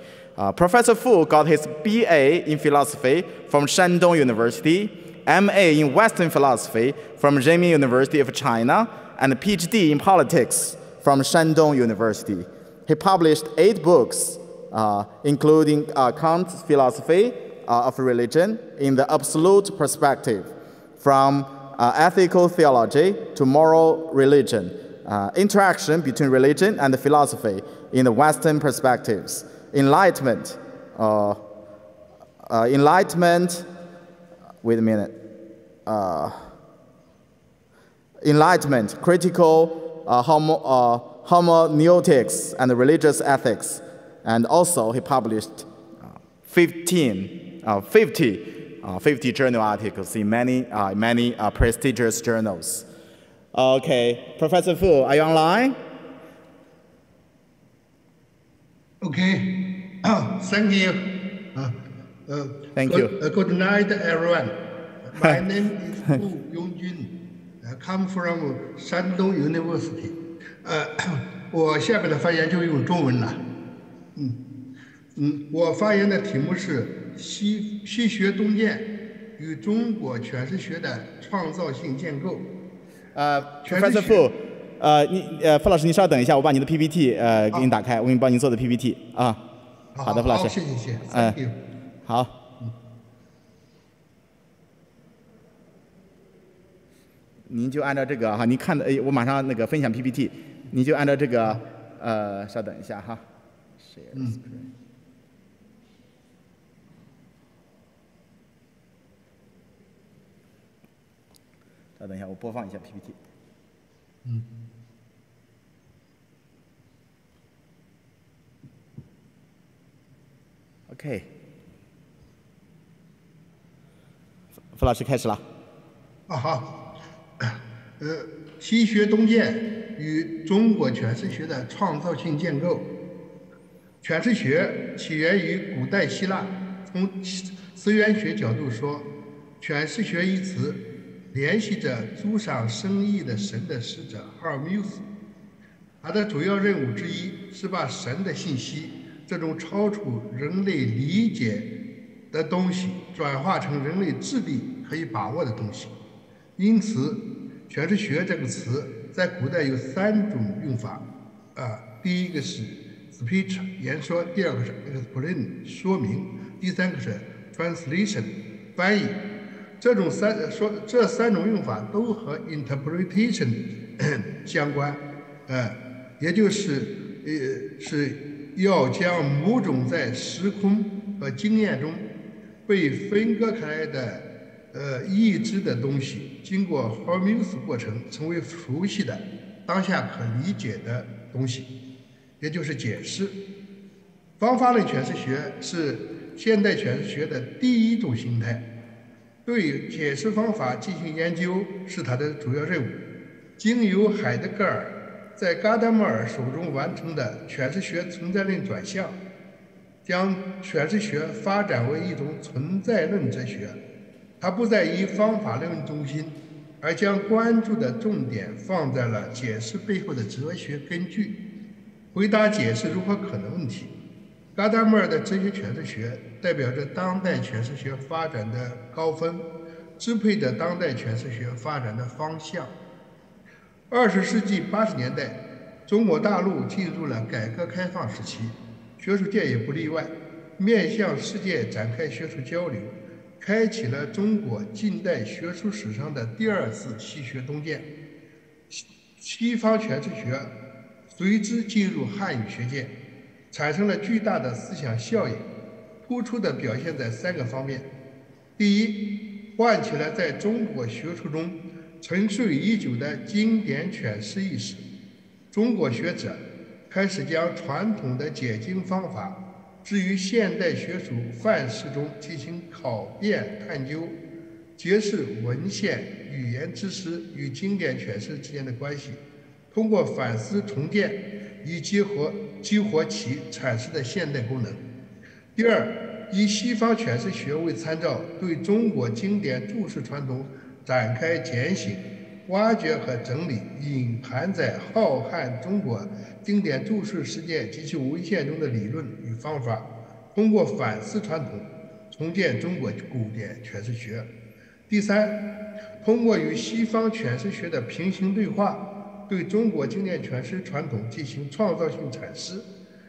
Professor Fu got his BA in Philosophy from Shandong University, MA in Western Philosophy from Renmin University of China, and a PhD in Politics from Shandong University. He published 8 books, including Kant's Philosophy of Religion in the Absolute Perspective, from Ethical Theology to Moral Religion, Interaction between Religion and Philosophy in the Western Perspectives, Enlightenment, Enlightenment, Critical Hermeneutics and Religious Ethics, And also he published 50 journal articles in many prestigious journals. Okay, Professor Fu, are you online? Okay, thank you. Thank you. Good night, everyone. My name is Fu Yongjun. I come from Shandong University. 我下面的发言就用中文了。我发言的题目是西学东渐与中国诠释学的创造性建构。Professor Fu，傅老师，您稍等一下，我把您的 PPT 给您打开，我给您帮您做的 PPT 啊。好的，傅老师。谢谢。Thank you。好。您就按照这个哈，您看的，我马上那个分享 PPT， 您就按照这个稍等一下哈。Share screen。稍等一下，我播放一下 PPT。OK。傅老师开始了。好。西学东渐与中国诠释学的创造性建构。诠释学起源于古代希腊，从词源学角度说，诠释学一词联系着诸赏生意的神的使者哈尔缪斯，他的主要任务之一是把神的信息这种超出人类理解的东西转化成人类智力可以把握的东西。因此，诠释学这个词在古代有3种用法，第一个是 speech 言说，第二个是 explain 说明，第三个是 translation 翻译。这3种用法都和 interpretation 相关，也是要将某种在时空和经验中被分割开来的已知的东西，经过哈尔缪斯过程成为熟悉的、当下可理解的东西，也就是解释。方法论诠释学是现代诠释学的第一种形态，对解释方法进行研究是它的主要任务。经由海德格尔在嘎达莫尔手中完成的诠释学存在论转向，将诠释学发展为一种存在论哲学。它不再以方法论中心，而将关注的重点放在了解释背后的哲学根据，回答解释如何可能问题。嘎达莫尔的哲学诠释学代表着当代诠释学发展的高峰，支配着当代诠释学发展的方向。20世纪80年代，中国大陆进入了改革开放时期，学术界也不例外，面向世界展开学术交流，开启了中国近代学术史上的第2次西学东渐。西方诠释学随之进入汉语学界，产生了巨大的思想效应，突出地表现在3个方面。第一，唤起了在中国学术中沉睡已久的经典诠释意识，中国学者开始将传统的解经方法置于现代学术范式中进行考辨探究，揭示文献语言知识与经典诠释之间的关系，通过反思重建以激活其阐释的现代功能。第二，以西方诠释学为参照，对中国经典注释传统展开检省、挖掘和整理隐含在浩瀚中国经典注释实践及其文献中的理论与方法，通过反思传统，重建中国古典诠释学。第三，通过与西方诠释学的平行对话，对中国经典诠释传统进行创造性阐释，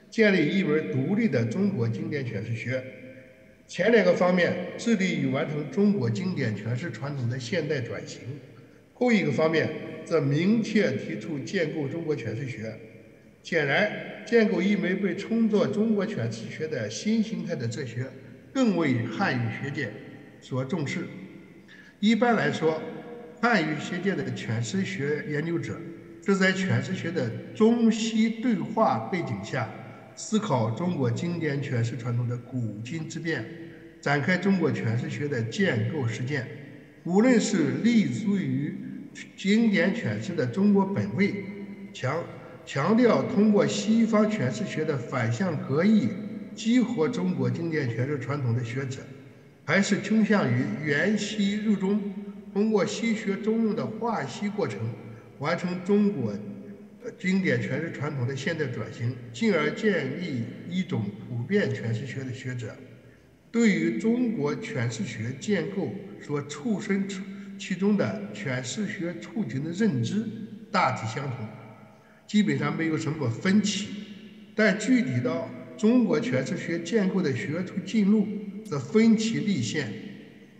建立一门独立的中国经典诠释学。前2个方面致力于完成中国经典诠释传统的现代转型，后1个方面则明确提出建构中国诠释学。显然，建构一门被称作中国诠释学的新形态的哲学，更为汉语学界所重视。一般来说，汉语学界的诠释学研究者是在诠释学的中西对话背景下，思考中国经典诠释传统的古今之变，展开中国诠释学的建构实践。无论是立足于经典诠释的中国本位，强调通过西方诠释学的反向合意激活中国经典诠释传统的学者，还是倾向于沿西入中，通过西学中用的化西过程，完成中国经典诠释传统的现代转型，进而建立一种普遍诠释学的学者，对于中国诠释学建构所处身其中的诠释学处境的认知大体相同，基本上没有什么分歧。但具体到中国诠释学建构的学术进路，则分歧立现。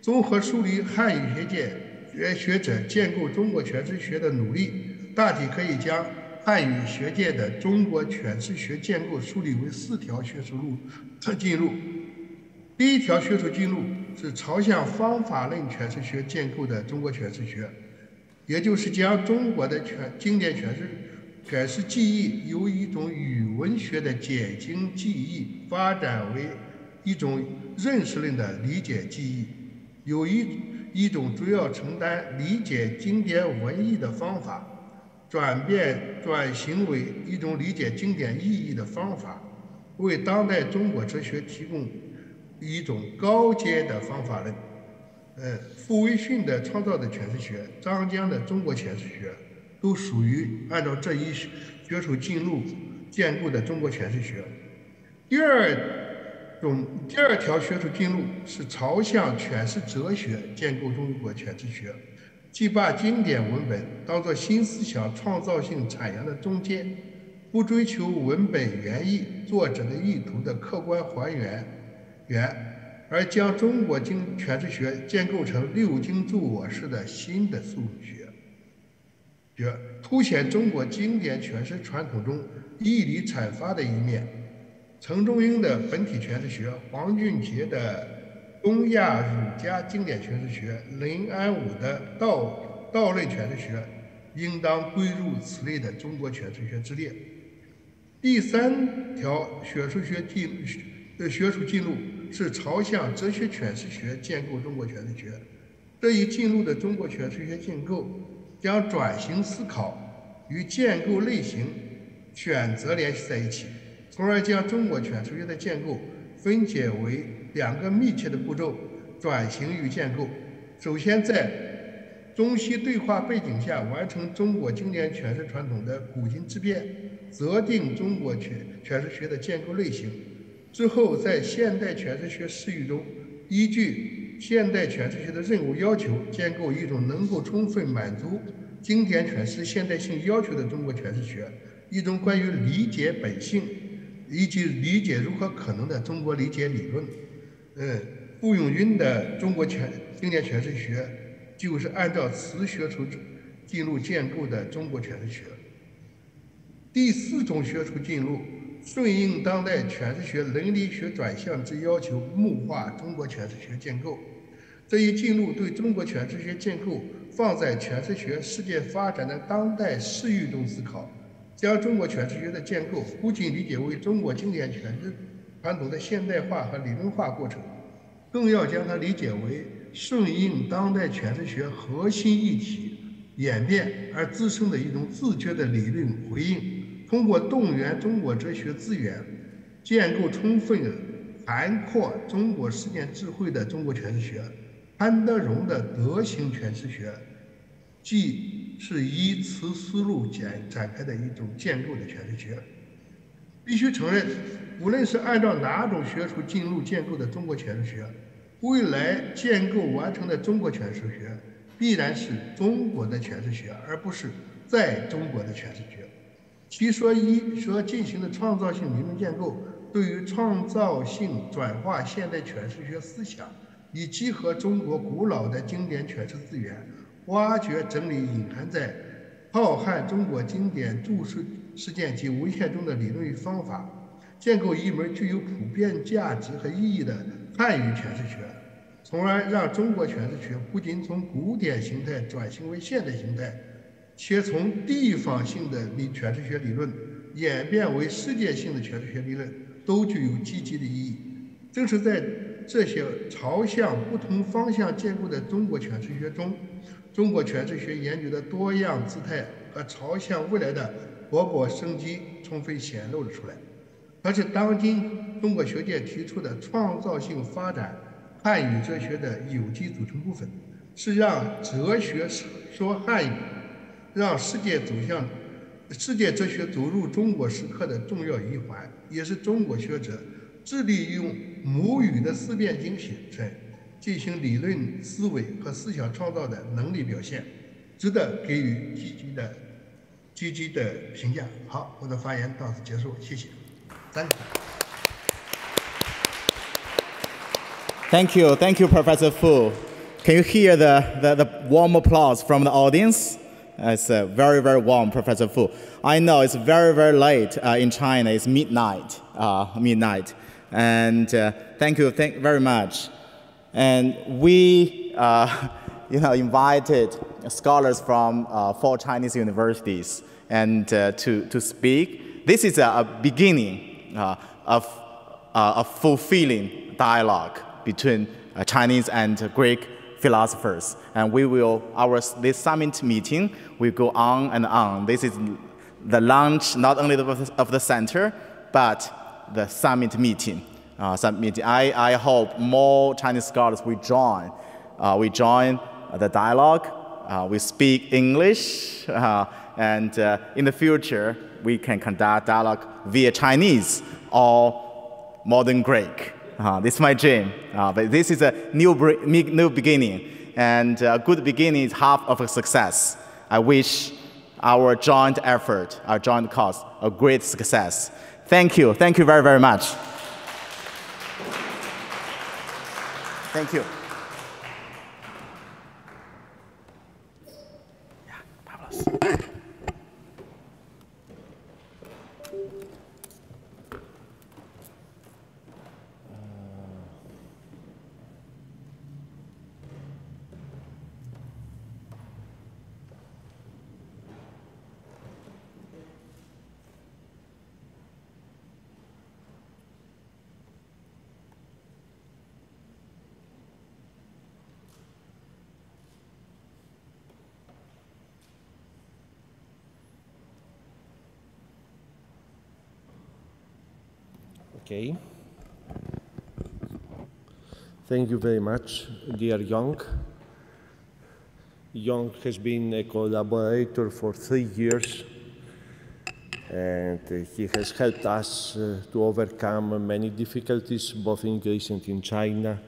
综合梳理汉语学界学者建构中国诠释学的努力，大体可以将汉语学界的中国诠释学建构梳理为4条学术进路。第一条学术进路是朝向方法论诠释学建构的中国诠释学，也就是将中国的经典诠释技艺由一种语文学的解经技艺发展为一种认识论的理解技艺，有一种主要承担理解经典文艺的方法，转型为一种理解经典意义的方法，为当代中国哲学提供一种高阶的方法论。傅维逊的创造的诠释学，张江的中国诠释学，都属于按照这一学术进路建构的中国诠释学。第二条学术进路是朝向诠释哲学建构中国诠释学，即把经典文本当作新思想创造性产业的中间，不追求文本原意作者的意图的客观还原，而将中国诠释学建构成六经注我式的新的数学，凸显中国经典诠释传统中义理阐发的一面。程中英的本体诠释学，黄俊杰的东亚儒家经典诠释学，林安武的道论诠释学，应当归入此类的中国诠释学之列。第三条学术进路是朝向哲学诠释学建构中国诠释学。这一进路的中国诠释学建构将转型思考与建构类型选择联系在一起，从而将中国诠释学的建构分解为2个密切的步骤：转型与建构。首先，在中西对话背景下完成中国经典诠释传统的古今之变，择定中国诠释学的建构类型。之后，在现代诠释学视域中，依据现代诠释学的任务要求，建构一种能够充分满足经典诠释现代性要求的中国诠释学，一种关于理解本性以及理解如何可能的中国理解理论。傅永军的中国经典诠释学就是按照此学术进路建构的中国诠释学。第4种学术进路顺应当代诠释学伦理学转向之要求，木化中国诠释学建构。这一进路对中国诠释学建构放在诠释学世界发展的当代视域中思考，将中国诠释学的建构不仅理解为中国经典诠释传统的现代化和理论化过程，更要将它理解为顺应当代诠释学核心议题演变而滋生的一种自觉的理论回应。通过动员中国哲学资源，建构充分涵括中国实践智慧的中国诠释学。潘德荣的德行诠释学，即是依此思路展开的一种建构的诠释学。必须承认，无论是按照哪种学术进路建构的中国诠释学，未来建构完成的中国诠释学，必然是中国的诠释学，而不是在中国的诠释学。其所进行的创造性理论建构，对于创造性转化现代诠释学思想，以集合中国古老的经典诠释资源，挖掘整理隐含在浩瀚中国经典注释事件及文献中的理论与方法，建构一门具有普遍价值和意义的汉语诠释学，从而让中国诠释学不仅从古典形态转型为现代形态，且从地方性的诠释学理论演变为世界性的诠释学理论，都具有积极的意义。正是在这些朝向不同方向建构的中国诠释学中，中国诠释学研究的多样姿态和朝向未来的勃勃生机充分显露了出来。它是当今中国学界提出的创造性发展汉语哲学的有机组成部分，是让哲学说汉语，让世界哲学走入中国时刻的重要一环，也是中国学者致力用母语的思辨精神进行理论思维和思想创造的能力表现，值得给予积极的评价。好，我的发言到此结束，谢谢。Thank you, Professor Fu. Can you hear the warm applause from the audience? It's very, very warm, Professor Fu. I know it's very, very late in China. It's midnight. And thank you very much. And we, invited scholars from 4 Chinese universities and to speak. This is a beginning of a fulfilling dialogue between Chinese and Greek philosophers. And this summit meeting will go on and on. This is the launch not only of the center, but the summit meeting. I hope more Chinese scholars will join. We join the dialogue. We speak English, and in the future we can conduct dialogue via Chinese or modern Greek. This is my dream. But this is a new beginning, and a good beginning is half of a success. I wish our joint effort, our joint cause, a great success. Thank you very, very much. Thank you. Okay. Thank you very much, dear Young. Young has been a collaborator for 3 years, and he has helped us to overcome many difficulties, both in Greece and in China.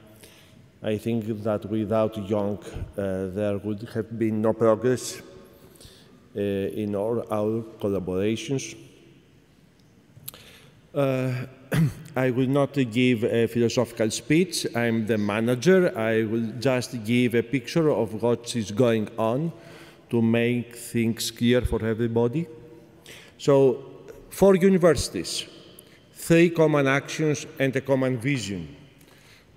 I think that without Young, there would have been no progress in all our collaborations. I will not give a philosophical speech. I'm the manager. I will just give a picture of what is going on to make things clear for everybody. So, 4 universities, 3 common actions and a common vision.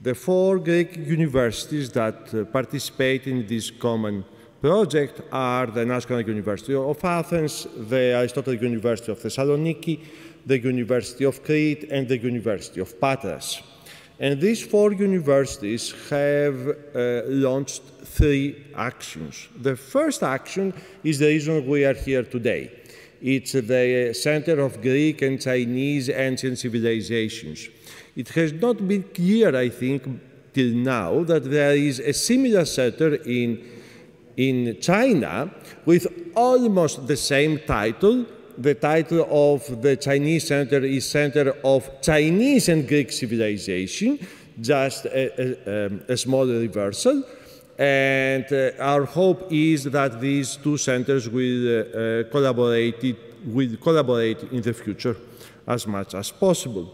The 4 Greek universities that participate in this common project are the National University of Athens, the Aristotle University of Thessaloniki, the University of Crete, and the University of Patras. And these 4 universities have launched 3 actions. The first action is the reason we are here today. It's the Center of Greek and Chinese Ancient Civilizations. It has not been clear, I think, till now, that there is a similar center in China with almost the same title. The title of the Chinese Center is Center of Chinese and Greek Civilization, just a small reversal. And our hope is that these 2 centers will collaborate in the future as much as possible.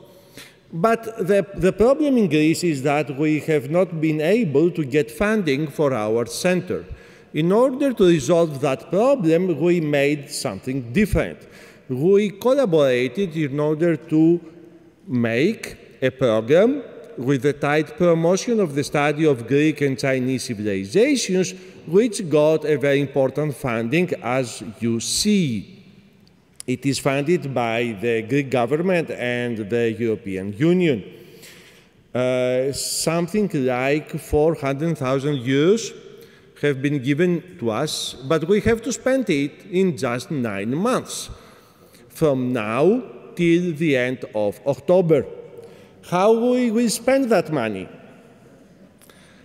But the problem in Greece is that we have not been able to get funding for our center. In order to resolve that problem, we made something different. We collaborated in order to make a program with the title Promotion of the Study of Greek and Chinese Civilizations, which got a very important funding, as you see. It is funded by the Greek government and the European Union. Something like 400,000 euros have been given to us, but we have to spend it in just 9 months, from now till the end of October. How we will spend that money?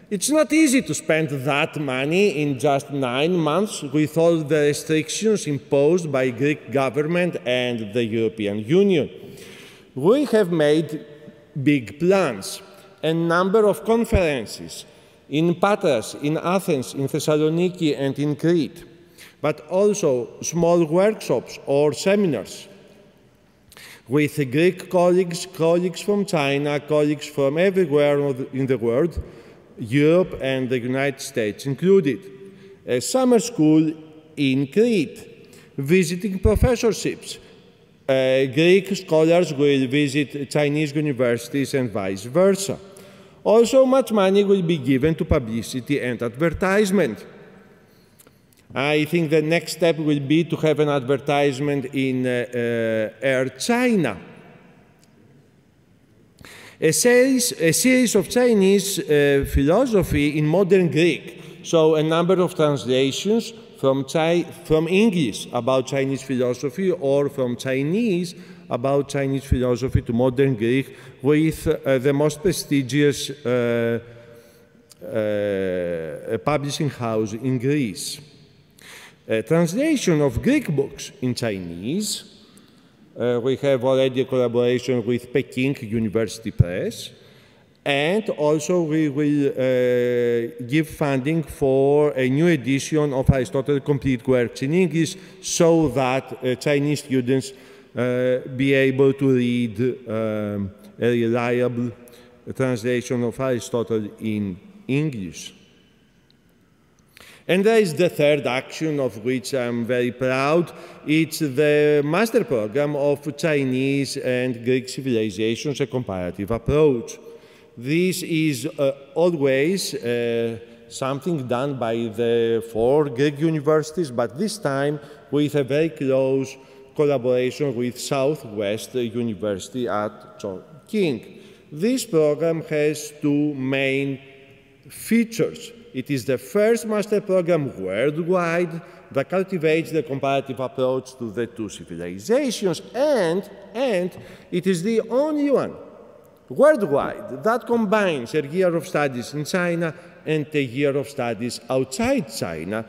It's not easy to spend that money in just 9 months with all the restrictions imposed by Greek government and the European Union. We have made big plans, a number of conferences in Patras, in Athens, in Thessaloniki, and in Crete, but also small workshops or seminars with Greek colleagues, colleagues from China, colleagues from everywhere in the world, Europe and the United States included. A summer school in Crete, visiting professorships. Greek scholars will visit Chinese universities and vice versa. Also, much money will be given to publicity and advertisement. I think the next step will be to have an advertisement in Air China. A series of Chinese philosophy in modern Greek. So a number of translations from English about Chinese philosophy or from Chinese about Chinese philosophy to modern Greek with the most prestigious publishing house in Greece. A translation of Greek books in Chinese. We have already a collaboration with Peking University Press, and also we will give funding for a new edition of Aristotle's complete works in English so that Chinese students be able to read a reliable translation of Aristotle in English. And there is the third action of which I'm very proud. It's the master program of Chinese and Greek civilizations, a comparative approach. This is always something done by the 4 Greek universities, but this time with a very close collaboration with Southwest University at Chongqing. This program has 2 main features. It is the first master program worldwide that cultivates the comparative approach to the 2 civilizations, and it is the only one worldwide that combines a year of studies in China and a year of studies outside China.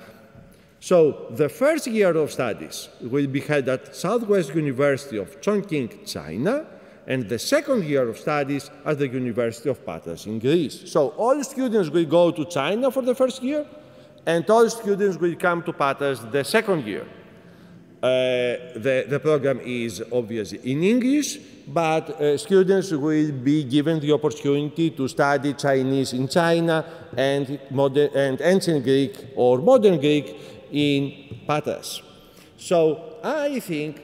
So the first year of studies will be held at Southwest University of Chongqing, China, and the second year of studies at the University of Patras in Greece. So all students will go to China for the first year, and all students will come to Patras the second year. The program is obviously in English, but students will be given the opportunity to study Chinese in China and ancient Greek or modern Greek in Patras. So I think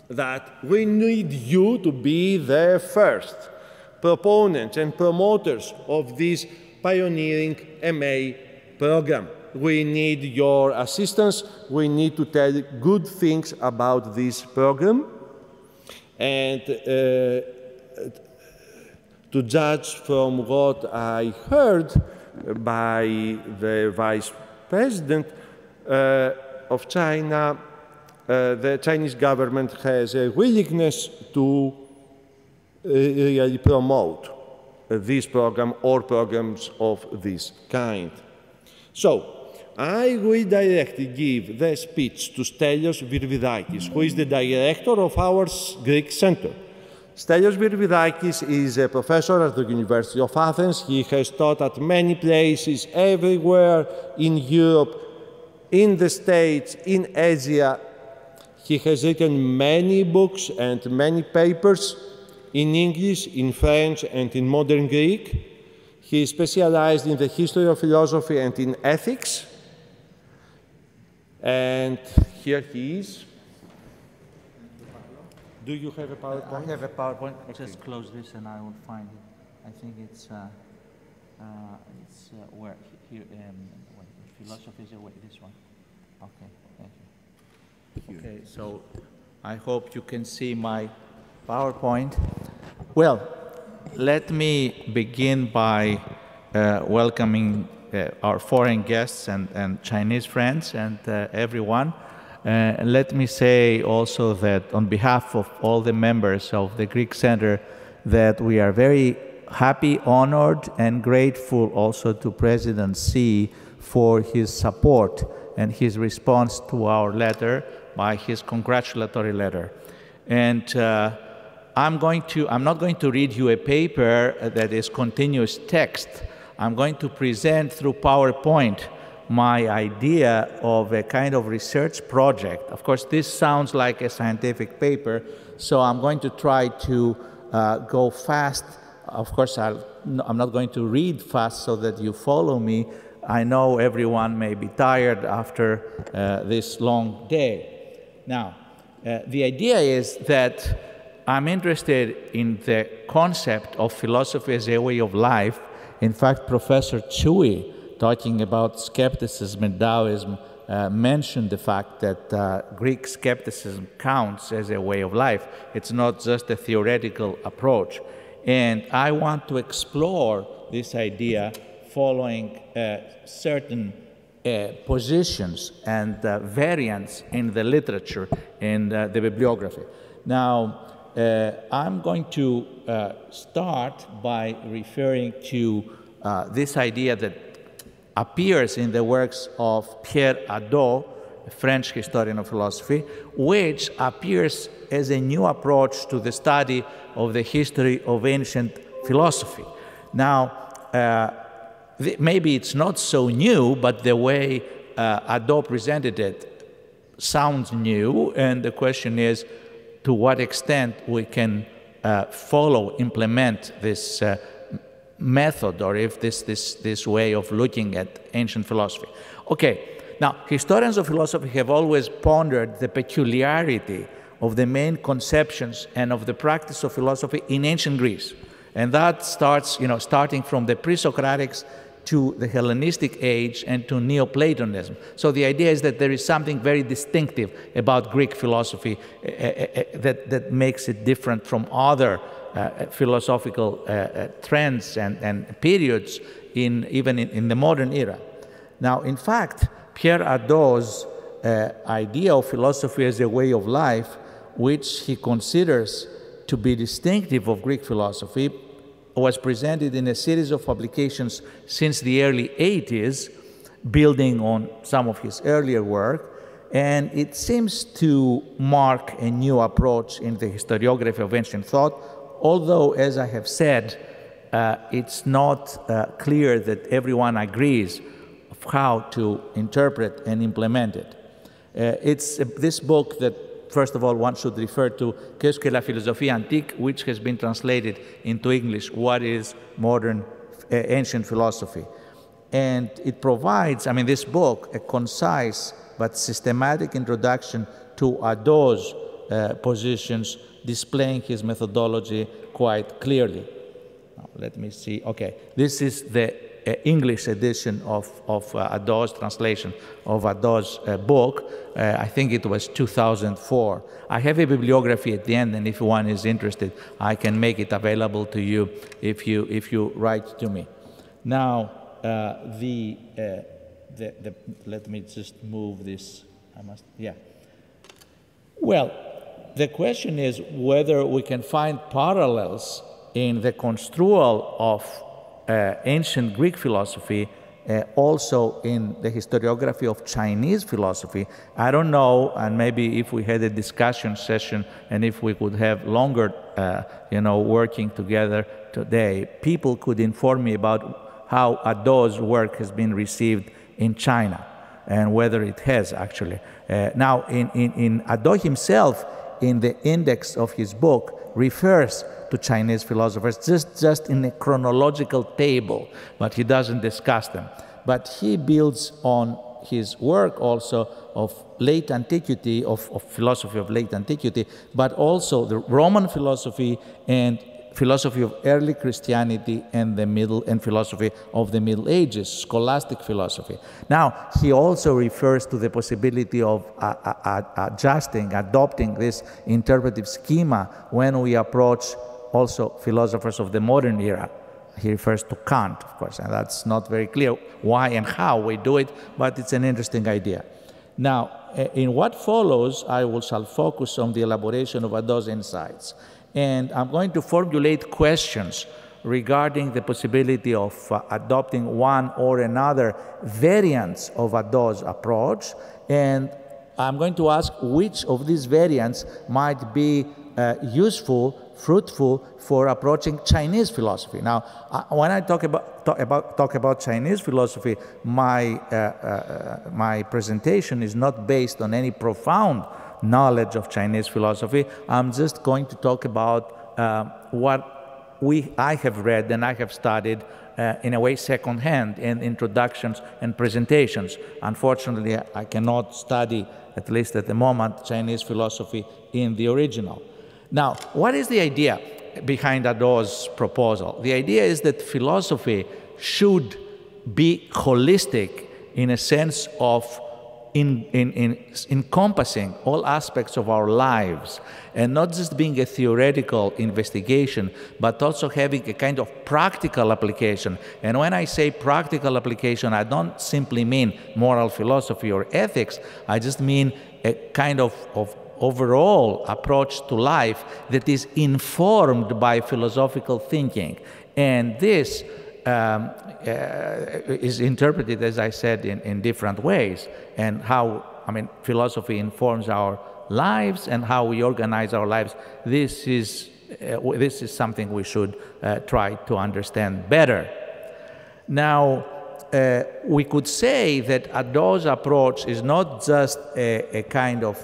that we need you to be the first proponents and promoters of this pioneering MA program. We need your assistance. We need to tell good things about this program. And to judge from what I heard by the Vice President of China, the Chinese government has a willingness to really promote this program or programs of this kind. So, I will directly give the speech to Stelios Virvidakis, who is the director of our Greek Center. Stelios Virvidakis is a professor at the University of Athens. He has taught at many places everywhere in Europe, in the States, in Asia. He has written many books and many papers in English, in French, and in modern Greek. He is specialized in the history of philosophy and in ethics. And here he is. Do you have a PowerPoint? I have a PowerPoint. Okay. Just close this and I will find it. I think it's where here. Philosophy is away. This one. Okay. Thank you. Okay, so I hope you can see my PowerPoint. Well, let me begin by welcoming our foreign guests and Chinese friends and everyone. Let me say also that on behalf of all the members of the Greek Center, that we are very happy, honored, and grateful also to President Xi for his support and his response to our letter by his congratulatory letter. And I'm not going to read you a paper that is continuous text. I'm going to present through PowerPoint my idea of a kind of research project. Of course, this sounds like a scientific paper, so I'm going to try to go fast. Of course, I'm not going to read fast so that you follow me. I know everyone may be tired after this long day. Now, the idea is that I'm interested in the concept of philosophy as a way of life. In fact, Professor Chui, talking about skepticism and Taoism, mentioned the fact that Greek skepticism counts as a way of life. It's not just a theoretical approach. And I want to explore this idea following certain positions and variants in the literature and the bibliography. Now, I'm going to start by referring to this idea that appears in the works of Pierre Hadot, a French historian of philosophy, which appears as a new approach to the study of the history of ancient philosophy. Now, maybe it's not so new, but the way Hadot presented it sounds new, and the question is to what extent we can implement this method, or if this way of looking at ancient philosophy. Okay, now historians of philosophy have always pondered the peculiarity of the main conceptions and of the practice of philosophy in ancient Greece. And that starts, starting from the pre-Socratics to the Hellenistic age and to Neoplatonism. So the idea is that there is something very distinctive about Greek philosophy that makes it different from other philosophical trends and periods even in the modern era. Now, in fact, Pierre Hadot's idea of philosophy as a way of life, which he considers to be distinctive of Greek philosophy, was presented in a series of publications since the early 80s, building on some of his earlier work, and it seems to mark a new approach in the historiography of ancient thought, although, as I have said, it's not clear that everyone agrees of how to interpret and implement it. It's this book that, first of all, one should refer to, Qu'est-ce que la philosophie antique, which has been translated into English, What is Modern Ancient Philosophy? And it provides, this book, a concise but systematic introduction to Hadot's positions, displaying his methodology quite clearly. Now, let me see. Okay, this is the English edition of Hadot's translation of Hadot's book. I think it was 2004. I have a bibliography at the end, and if one is interested, I can make it available to you if you write to me. Now, let me just move this. Well, the question is whether we can find parallels in the construal of ancient Greek philosophy also in the historiography of Chinese philosophy. I don't know, and maybe if we had a discussion session and if we could have longer, working together today, people could inform me about how Hadot's work has been received in China and whether it has actually. Now, in Hadot himself, in the index of his book, refers to Chinese philosophers just in a chronological table, but he doesn't discuss them. But he builds on his work also of late antiquity, of philosophy of late antiquity, but also the Roman philosophy and philosophy of early Christianity and philosophy of the Middle Ages, scholastic philosophy. Now, he also refers to the possibility of adopting this interpretive schema when we approach also philosophers of the modern era. He refers to Kant, of course, and that's not very clear why and how we do it, but it's an interesting idea. Now, in what follows, I shall focus on the elaboration of Hadot's insights. And I'm going to formulate questions regarding the possibility of adopting one or another variants of Hadot's approach. And I'm going to ask which of these variants might be useful, fruitful for approaching Chinese philosophy. Now, when I talk about Chinese philosophy, my presentation is not based on any profound knowledge of Chinese philosophy. I'm just going to talk about what I have read and I have studied in a way secondhand in introductions and presentations. Unfortunately, I cannot study, at least at the moment, Chinese philosophy in the original. Now, what is the idea behind Hadot's proposal? The idea is that philosophy should be holistic in a sense of encompassing all aspects of our lives, and not just being a theoretical investigation, but also having a kind of practical application. And when I say practical application, I don't simply mean moral philosophy or ethics. I just mean a kind of overall approach to life that is informed by philosophical thinking. And this is interpreted, as I said, in different ways, and how, philosophy informs our lives and how we organize our lives. This is something we should try to understand better. Now, we could say that Hadot's approach is not just a kind of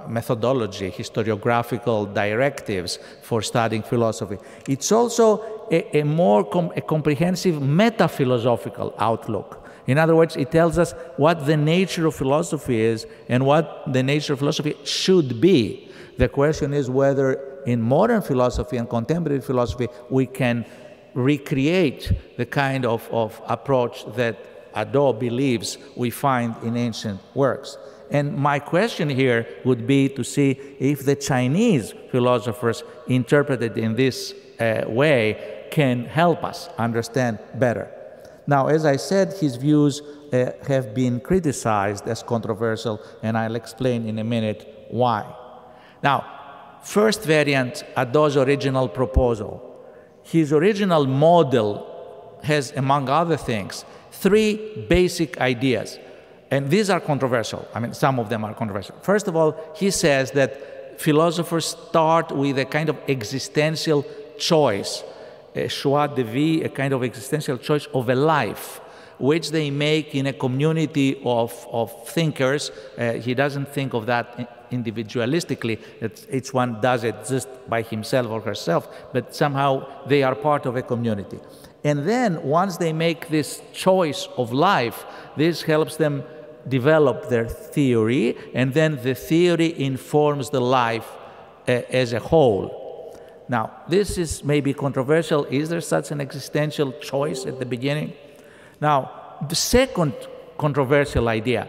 methodology, historiographical directives for studying philosophy. It's also a more comprehensive meta-philosophical outlook. In other words, it tells us what the nature of philosophy is and what the nature of philosophy should be. The question is whether in modern philosophy and contemporary philosophy we can recreate the kind of approach that Hadot believes we find in ancient works. And my question here would be to see if the Chinese philosophers interpreted in this way can help us understand better. Now, as I said, his views have been criticized as controversial, and I'll explain in a minute why. Now, first variant, Hadot's original proposal. His original model has, among other things, 3 basic ideas. And these are controversial. Some of them are controversial. First of all, he says that philosophers start with a kind of existential choice, a choix de vie, a kind of existential choice of a life, which they make in a community of thinkers. He doesn't think of that individualistically, that each one does it just by himself or herself, but somehow they are part of a community. And then once they make this choice of life, this helps them develop their theory, and then the theory informs the life as a whole. Now, this is maybe controversial. Is there such an existential choice at the beginning? Now, the second controversial idea,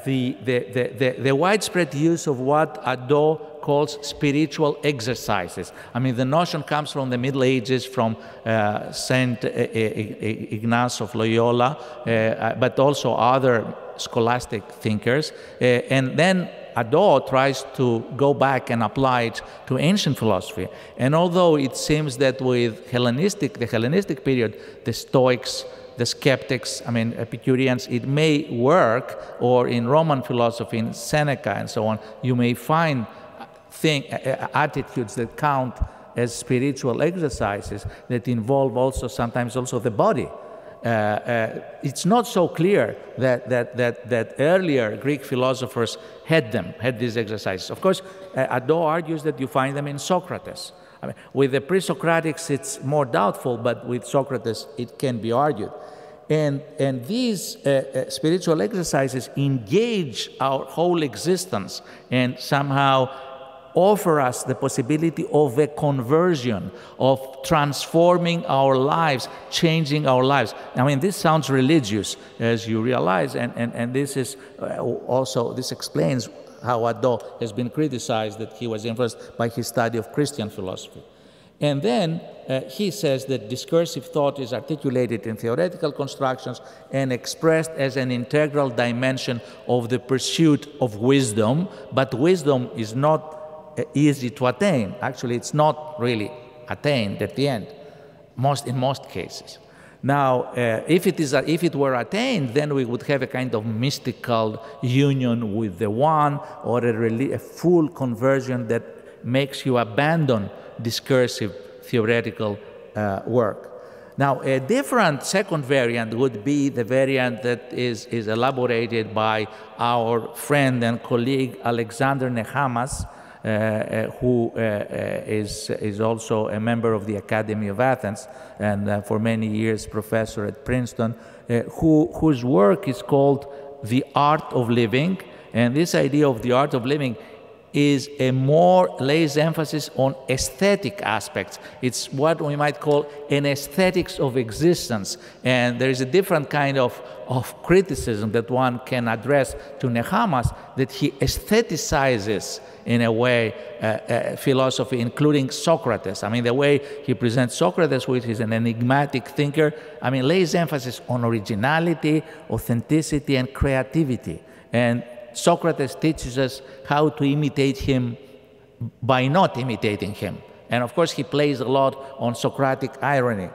the widespread use of what Hadot calls spiritual exercises. The notion comes from the Middle Ages, from Saint Ignatius of Loyola, but also other scholastic thinkers. And then Hadot tries to go back and apply it to ancient philosophy. And although it seems that with the Hellenistic period, the Stoics, the skeptics, Epicureans, it may work, or in Roman philosophy, in Seneca and so on, you may find attitudes that count as spiritual exercises that involve also sometimes also the body. It's not so clear that earlier Greek philosophers had these exercises. Of course, Hadot argues that you find them in Socrates. With the pre-Socratics, it's more doubtful, but with Socrates, it can be argued. And these spiritual exercises engage our whole existence and somehow offer us the possibility of a conversion, of transforming our lives, changing our lives. I mean, this sounds religious, as you realize, and this is also, this explains how Addo has been criticized, that he was influenced by his study of Christian philosophy. And then he says that discursive thought is articulated in theoretical constructions and expressed as an integral dimension of the pursuit of wisdom, but wisdom is not easy to attain. Actually, it's not really attained at the end, in most cases. Now, if it were attained, then we would have a kind of mystical union with the One, or a full conversion that makes you abandon discursive theoretical work. Now, a different second variant would be the variant that is elaborated by our friend and colleague Alexander Nehamas, who is also a member of the Academy of Athens and for many years professor at Princeton, whose work is called The Art of Living. And this idea of the art of living lays emphasis on aesthetic aspects. It's what we might call an aesthetics of existence. And there is a different kind of criticism that one can address to Nehamas, that he aestheticizes, in a way, philosophy, including Socrates. I mean, the way he presents Socrates, which is an enigmatic thinker, I mean, lays emphasis on originality, authenticity, and creativity. And Socrates teaches us how to imitate him by not imitating him. And of course, he plays a lot on Socratic irony.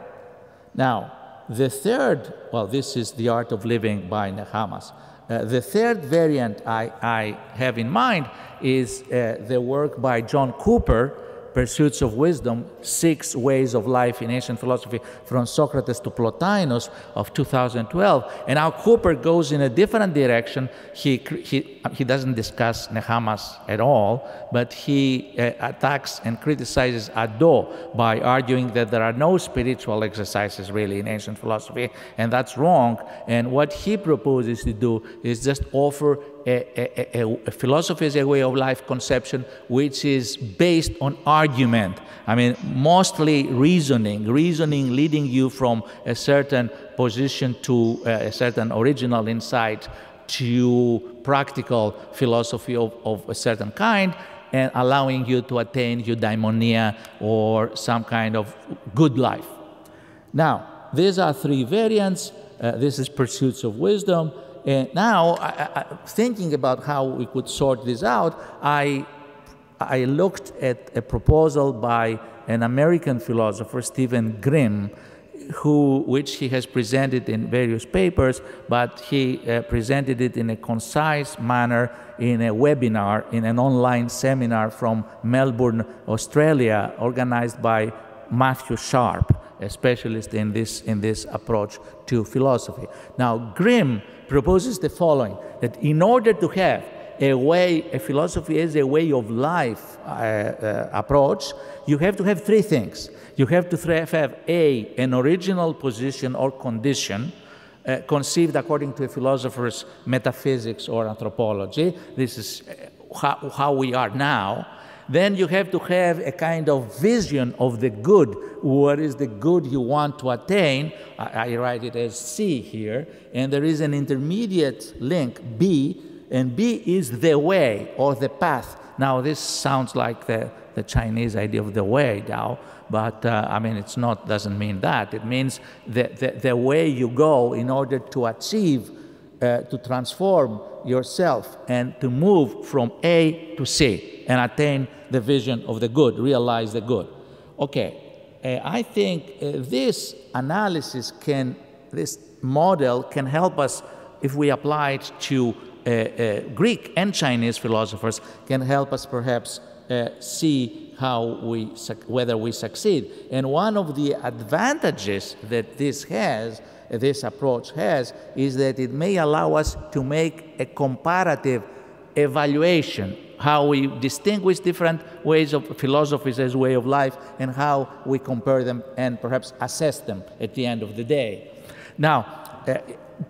Now, the third, well, this is The Art of Living by Nehamas. The third variant I have in mind is the work by John Cooper, Pursuits of Wisdom, 6 Ways of Life in Ancient Philosophy from Socrates to Plotinus of 2012. And now Cooper goes in a different direction. He doesn't discuss Nehamas at all, but he attacks and criticizes Addo by arguing that there are no spiritual exercises really in ancient philosophy, and that's wrong. And what he proposes to do is just offer a philosophy as a way of life conception which is based on argument. I mean, mostly reasoning leading you from a certain position to a certain original insight to practical philosophy of a certain kind, and allowing you to attain eudaimonia or some kind of good life. Now, these are 3 variants. This is Pursuits of Wisdom. And now, thinking about how we could sort this out, I looked at a proposal by an American philosopher, Stephen Grimm, which he has presented in various papers, but he presented it in a concise manner in a webinar, in an online seminar from Melbourne, Australia, organized by Matthew Sharp, a specialist in this approach to philosophy. Now, Grimm proposes the following, that in order to have a philosophy as a way of life approach, you have to have 3 things. You have to have an original position or condition conceived according to a philosopher's metaphysics or anthropology. This is how we are now. Then you have to have a kind of vision of the good. What is the good you want to attain? I write it as C here. And there is an intermediate link, B, and B is the way or the path. Now, this sounds like the Chinese idea of the way now, but I mean, it's not, doesn't mean that. It means the way you go in order to achieve, to transform yourself and to move from A to C and attain the vision of the good, realize the good. Okay, I think this analysis this model can help us, if we apply it to Greek and Chinese philosophers, can help us perhaps see whether we succeed. And one of the advantages that this approach has, is that it may allow us to make a comparative evaluation, how we distinguish different ways of philosophies as way of life, and how we compare them and perhaps assess them at the end of the day. Now,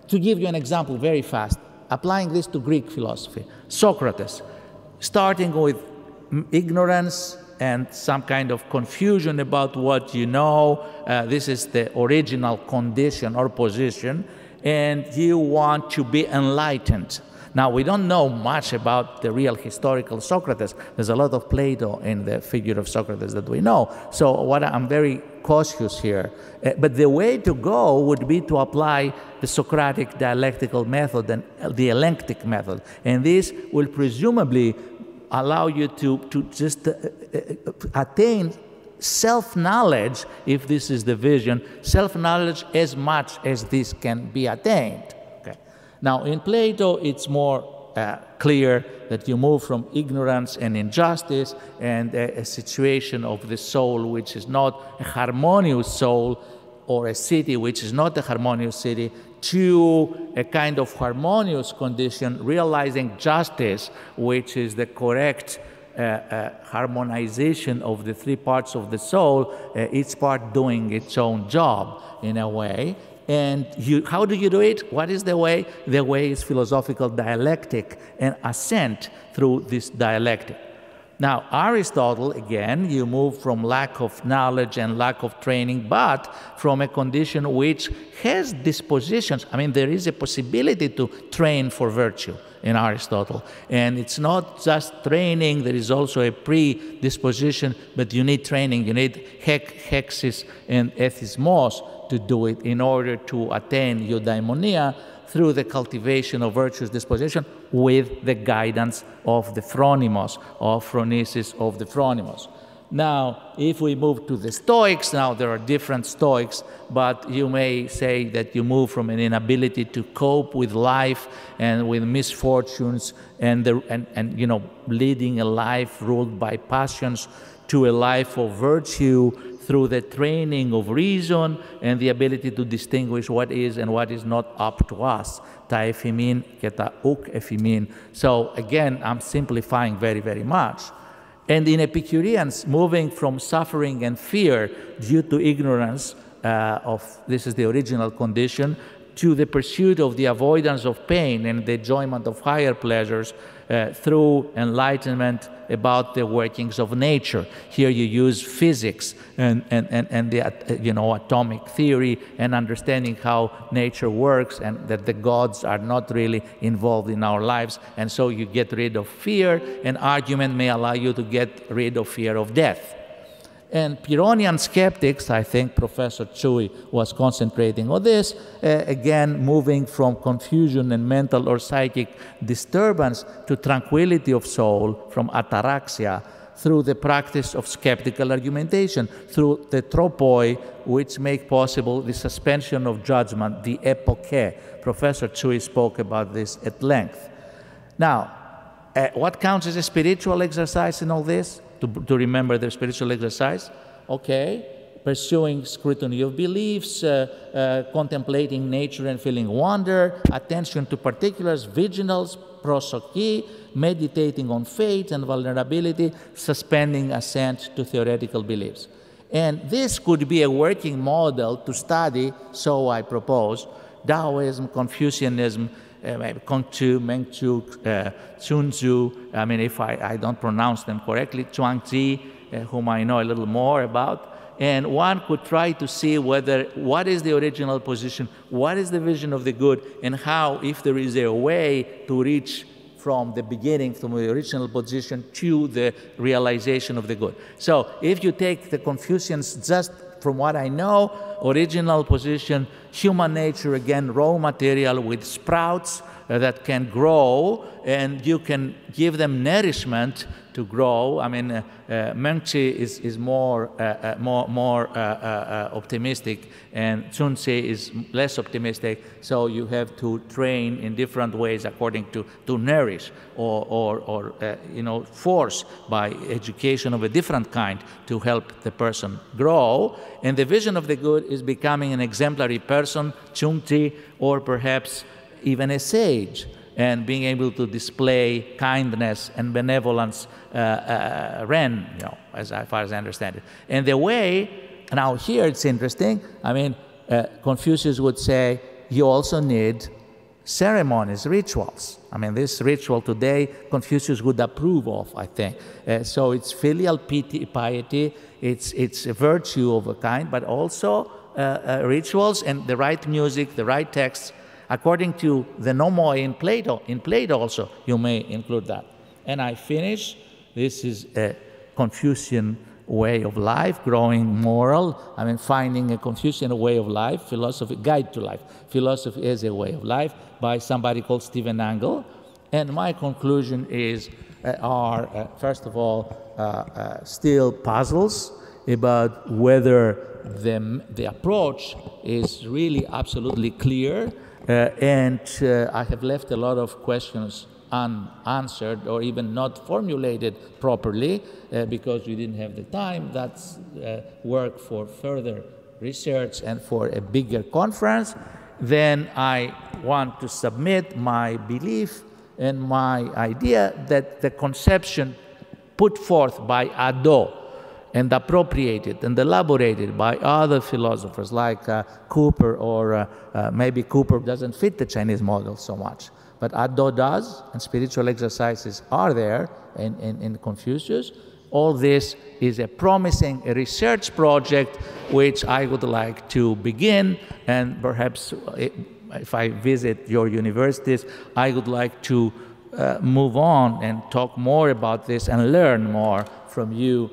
to give you an example very fast, applying this to Greek philosophy, Socrates, starting with ignorance and some kind of confusion about what you know. This is the original condition or position, and you want to be enlightened. Now, we don't know much about the real historical Socrates. There's a lot of Plato in the figure of Socrates that we know. So I'm very cautious here. But the way to go would be to apply the Socratic dialectical method and the dialectic method. And this will presumably allow you to just attain self-knowledge, if this is the vision, self-knowledge as much as this can be attained. Now, in Plato, it's more clear that you move from ignorance and injustice and a situation of the soul which is not a harmonious soul, or a city which is not a harmonious city, to a kind of harmonious condition, realizing justice, which is the correct harmonization of the three parts of the soul, each part doing its own job in a way. And how do you do it? What is the way? The way is philosophical dialectic and assent through this dialectic. Now, Aristotle, again, you move from lack of knowledge and lack of training, but from a condition which has dispositions. I mean, there is a possibility to train for virtue in Aristotle. And it's not just training, there is also a predisposition, but you need training, you need hexis and ethismos to do it in order to attain eudaimonia through the cultivation of virtuous disposition with the guidance of the phronimos, of phronesis of the phronimos. Now, if we move to the Stoics, now there are different Stoics, but you may say that you move from an inability to cope with life and with misfortunes and you know, leading a life ruled by passions to a life of virtue through the training of reason and the ability to distinguish what is and what is not up to us. Ta ephimin και τα ουκ ephimin. So again, I'm simplifying very, very much. And in Epicureans, moving from suffering and fear due to ignorance this is the original condition, to the pursuit of the avoidance of pain and the enjoyment of higher pleasures through enlightenment about the workings of nature. Here you use physics and the you know, atomic theory and understanding how nature works, and that the gods are not really involved in our lives, and so you get rid of fear, and argument may allow you to get rid of fear of death. And Pyrrhonian skeptics, I think Professor Tsui was concentrating on this, again moving from confusion and mental or psychic disturbance to tranquility of soul, from ataraxia, through the practice of skeptical argumentation, through the tropoi, which make possible the suspension of judgment, the epoche. Professor Tsui spoke about this at length. Now, what counts as a spiritual exercise in all this? To remember the spiritual exercise, okay, pursuing scrutiny of beliefs, contemplating nature and feeling wonder, attention to particulars, vigilance, prosophy, meditating on faith and vulnerability, suspending assent to theoretical beliefs. And this could be a working model to study, so I propose, Taoism, Confucianism, Kongzhu, Mengzhu, Chunzhu, I mean, if I don't pronounce them correctly, Zhuangzi, whom I know a little more about, and one could try to see what is the original position, what is the vision of the good, and how, if there is a way to reach from the beginning, from the original position to the realization of the good. So if you take the Confucians, just from what I know, original position, human nature, again, raw material with sprouts that can grow, and you can give them nourishment to grow. I mean, Mengzi is more optimistic, and Chunzi is less optimistic. So you have to train in different ways according to nourish or you know, force by education of a different kind to help the person grow. And the vision of the good is becoming an exemplary person, Chunzi, or perhaps even a sage, and being able to display kindness and benevolence, Ren, you know, as far as I understand it. And the way, now here it's interesting, I mean, Confucius would say, you also need ceremonies, rituals. I mean, this ritual today, Confucius would approve of, I think. So it's filial piety, it's a virtue of a kind, but also rituals and the right music, the right texts. According to the nomoi in Plato also, you may include that. And I finish. This is a Confucian way of life, growing moral. I mean, finding a Confucian way of life, philosophy, guide to life. Philosophy is a way of life by somebody called Stephen Angle. And my conclusion is, first of all, still puzzles about whether the approach is really absolutely clear. And I have left a lot of questions unanswered or even not formulated properly because we didn't have the time. That's work for further research and for a bigger conference. Then I want to submit my belief and my idea that the conception put forth by Ado and appropriated and elaborated by other philosophers like Cooper, or maybe Cooper doesn't fit the Chinese model so much, but Ado does, and spiritual exercises are there in Confucius. All this is a promising research project which I would like to begin, and perhaps if I visit your universities, I would like to move on and talk more about this and learn more from you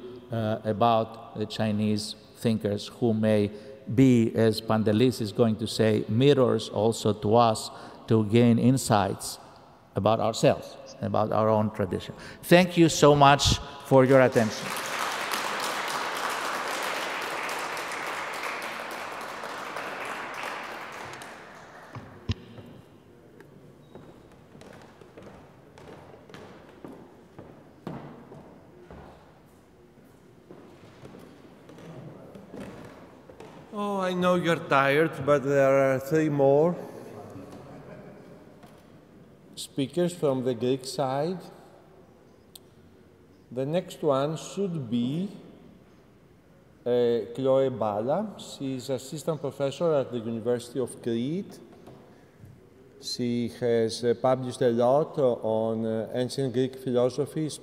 about the Chinese thinkers who may be, as Pandelis is going to say, mirrors also to us to gain insights about ourselves, about our own tradition. Thank you so much for your attention. Oh, I know you're tired, but there are 3 more speakers from the Greek side. The next one should be Chloe Bala. She's assistant professor at the University of Crete. She has published a lot on ancient Greek philosophies,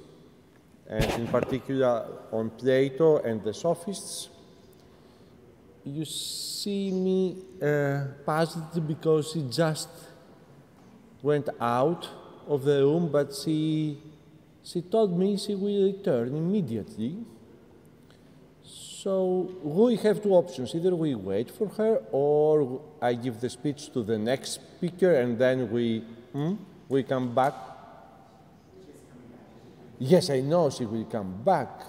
and in particular on Plato and the Sophists. You see me puzzled because she just went out of the room, but she told me she will return immediately. So we have 2 options. Either we wait for her, or I give the speech to the next speaker, and then we come back. Yes, I know she will come back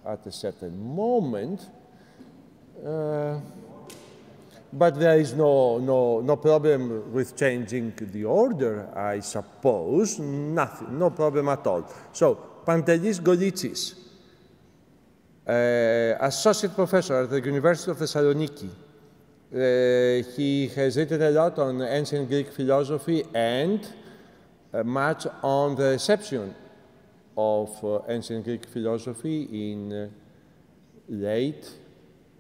at a certain moment. But there is no problem with changing the order, I suppose. Nothing, no problem at all. So, Pantelis Golitsis, associate professor at the University of Thessaloniki. He has written a lot on ancient Greek philosophy and much on the reception of ancient Greek philosophy in late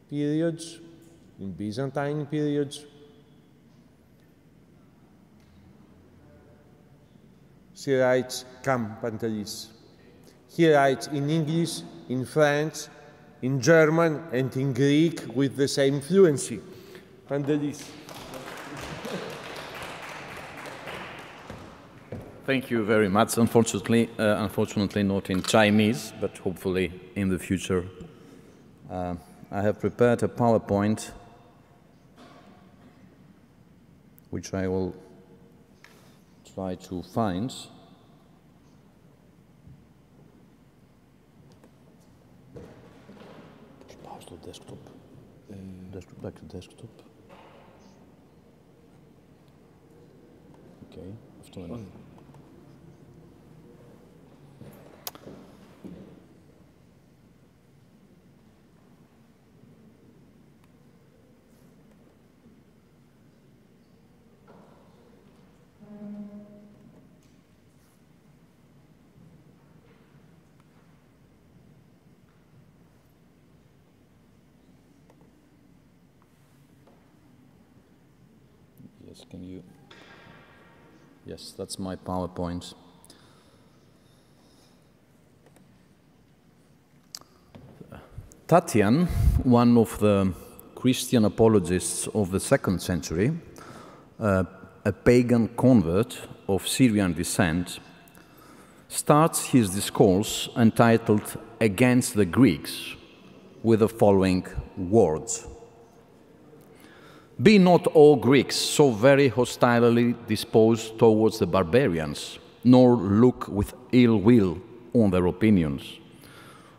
periods, in Byzantine periods. She writes, come, Pantelis. He writes in English, in French, in German, and in Greek with the same fluency. Pantelis. Thank you very much. Unfortunately not in Chinese, but hopefully in the future. I have prepared a PowerPoint, which I will try to find. Desktop. Back to desktop. Okay. Yes, can you? Yes, that's my PowerPoint. Tatian, one of the Christian apologists of the 2nd century, a pagan convert of Syrian descent, starts his discourse entitled Against the Greeks with the following words. Be not all Greeks so very hostilely disposed towards the barbarians, nor look with ill will on their opinions.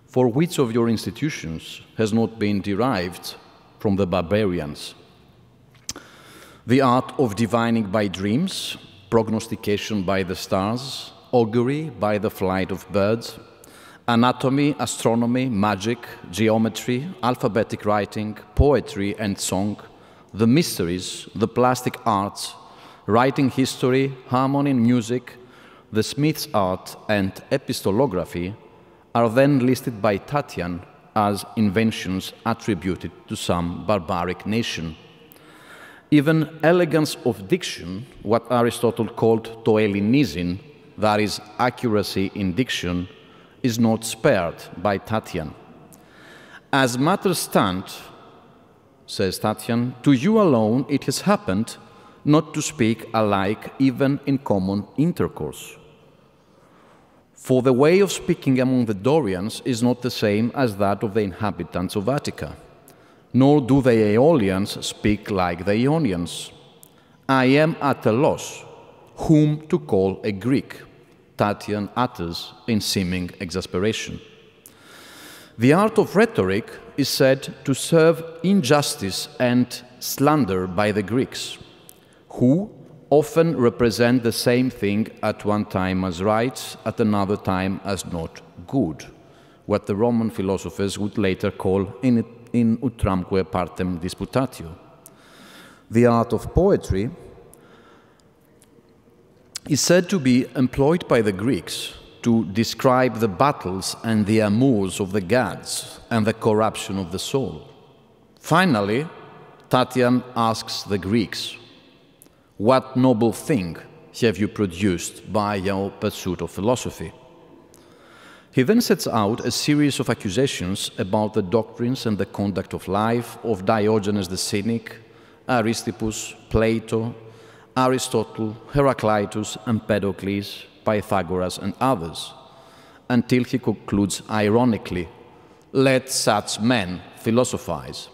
For which of your institutions has not been derived from the barbarians? The art of divining by dreams, prognostication by the stars, augury by the flight of birds, anatomy, astronomy, magic, geometry, alphabetic writing, poetry and song, the mysteries, the plastic arts, writing history, harmony and music, the smith's art and epistolography are then listed by Tatian as inventions attributed to some barbaric nation. Even elegance of diction, what Aristotle called to Hellenizin, that is, accuracy in diction, is not spared by Tatian. As matters stand, says Tatian, to you alone it has happened not to speak alike even in common intercourse. For the way of speaking among the Dorians is not the same as that of the inhabitants of Attica, nor do the Aeolians speak like the Ionians. I am at a loss whom to call a Greek, Tatian utters in seeming exasperation. The art of rhetoric is said to serve injustice and slander by the Greeks, who often represent the same thing at one time as right, at another time as not good, what the Roman philosophers would later call in utramque partem disputatio. The art of poetry is said to be employed by the Greeks to describe the battles and the amours of the gods and the corruption of the soul. Finally, Tatian asks the Greeks, what noble thing have you produced by your pursuit of philosophy? He then sets out a series of accusations about the doctrines and the conduct of life of Diogenes the Cynic, Aristippus, Plato, Aristotle, Heraclitus, Empedocles, Pythagoras, and others, until he concludes ironically, let such men philosophize.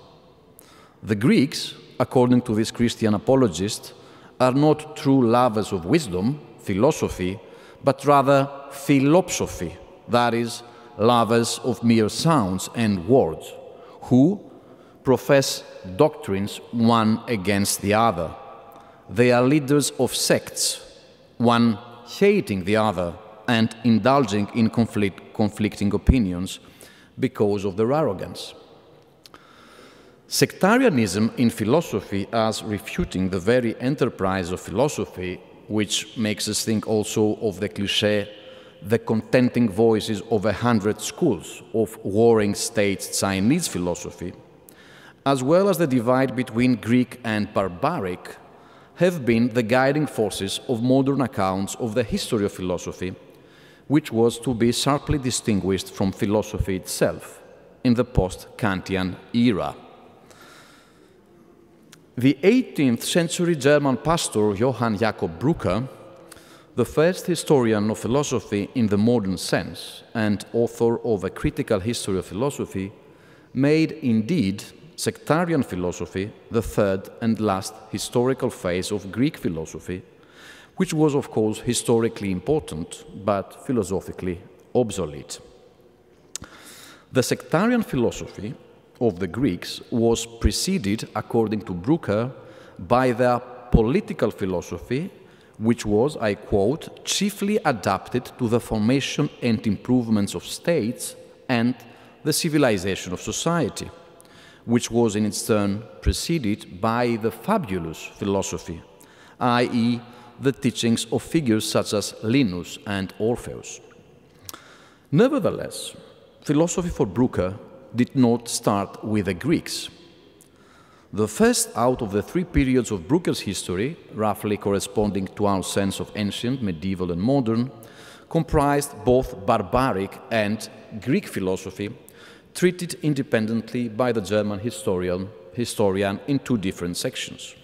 The Greeks, according to this Christian apologist, are not true lovers of wisdom, philosophy, but rather philosophy, that is, lovers of mere sounds and words, who profess doctrines one against the other. They are leaders of sects, one hating the other and indulging in conflicting opinions because of their arrogance. Sectarianism in philosophy as refuting the very enterprise of philosophy, which makes us think also of the cliché, the contending voices of 100 schools of warring states Chinese philosophy, as well as the divide between Greek and barbaric, have been the guiding forces of modern accounts of the history of philosophy, which was to be sharply distinguished from philosophy itself in the post-Kantian era. The 18th century German pastor Johann Jakob Brücker, the first historian of philosophy in the modern sense and author of a critical history of philosophy, made indeed sectarian philosophy the third and last historical phase of Greek philosophy, which was of course historically important but philosophically obsolete. The sectarian philosophy of the Greeks was preceded, according to Brücker, by their political philosophy, which was, I quote, chiefly adapted to the formation and improvements of states and the civilization of society, which was in its turn preceded by the fabulous philosophy, i.e., the teachings of figures such as Linus and Orpheus. Nevertheless, philosophy for Brücker did not start with the Greeks. The first out of the three periods of Brucker's history, roughly corresponding to our sense of ancient, medieval, and modern, comprised both barbaric and Greek philosophy, treated independently by the German historian in two different sections.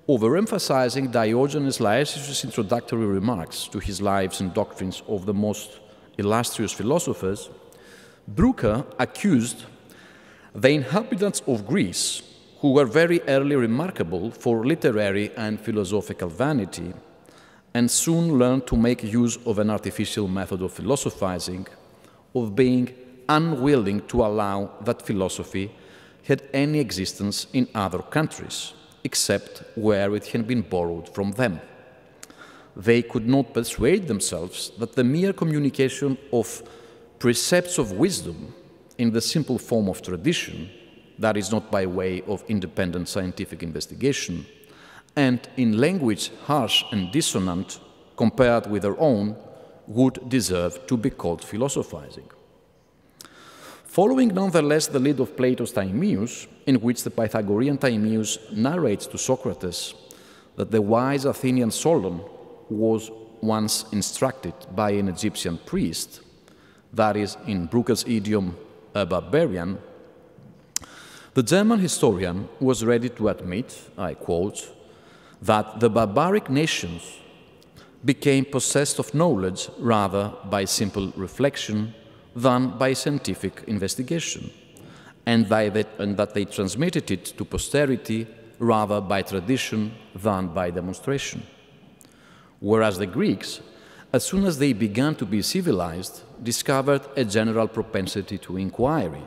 Overemphasizing Diogenes Laertius' introductory remarks to his lives and doctrines of the most illustrious philosophers, Brucker accused the inhabitants of Greece, who were very early remarkable for literary and philosophical vanity, and soon learned to make use of an artificial method of philosophizing, of being unwilling to allow that philosophy had any existence in other countries, except where it had been borrowed from them. They could not persuade themselves that the mere communication of precepts of wisdom in the simple form of tradition, that is not by way of independent scientific investigation, and in language harsh and dissonant compared with their own, would deserve to be called philosophizing. Following nonetheless the lead of Plato's Timaeus, in which the Pythagorean Timaeus narrates to Socrates that the wise Athenian Solon was once instructed by an Egyptian priest, that is, in Brucker's idiom, a barbarian, the German historian was ready to admit, I quote, that the barbaric nations became possessed of knowledge rather by simple reflection than by scientific investigation, and that they transmitted it to posterity rather by tradition than by demonstration. Whereas the Greeks, as soon as they began to be civilized, discovered a general propensity to inquiry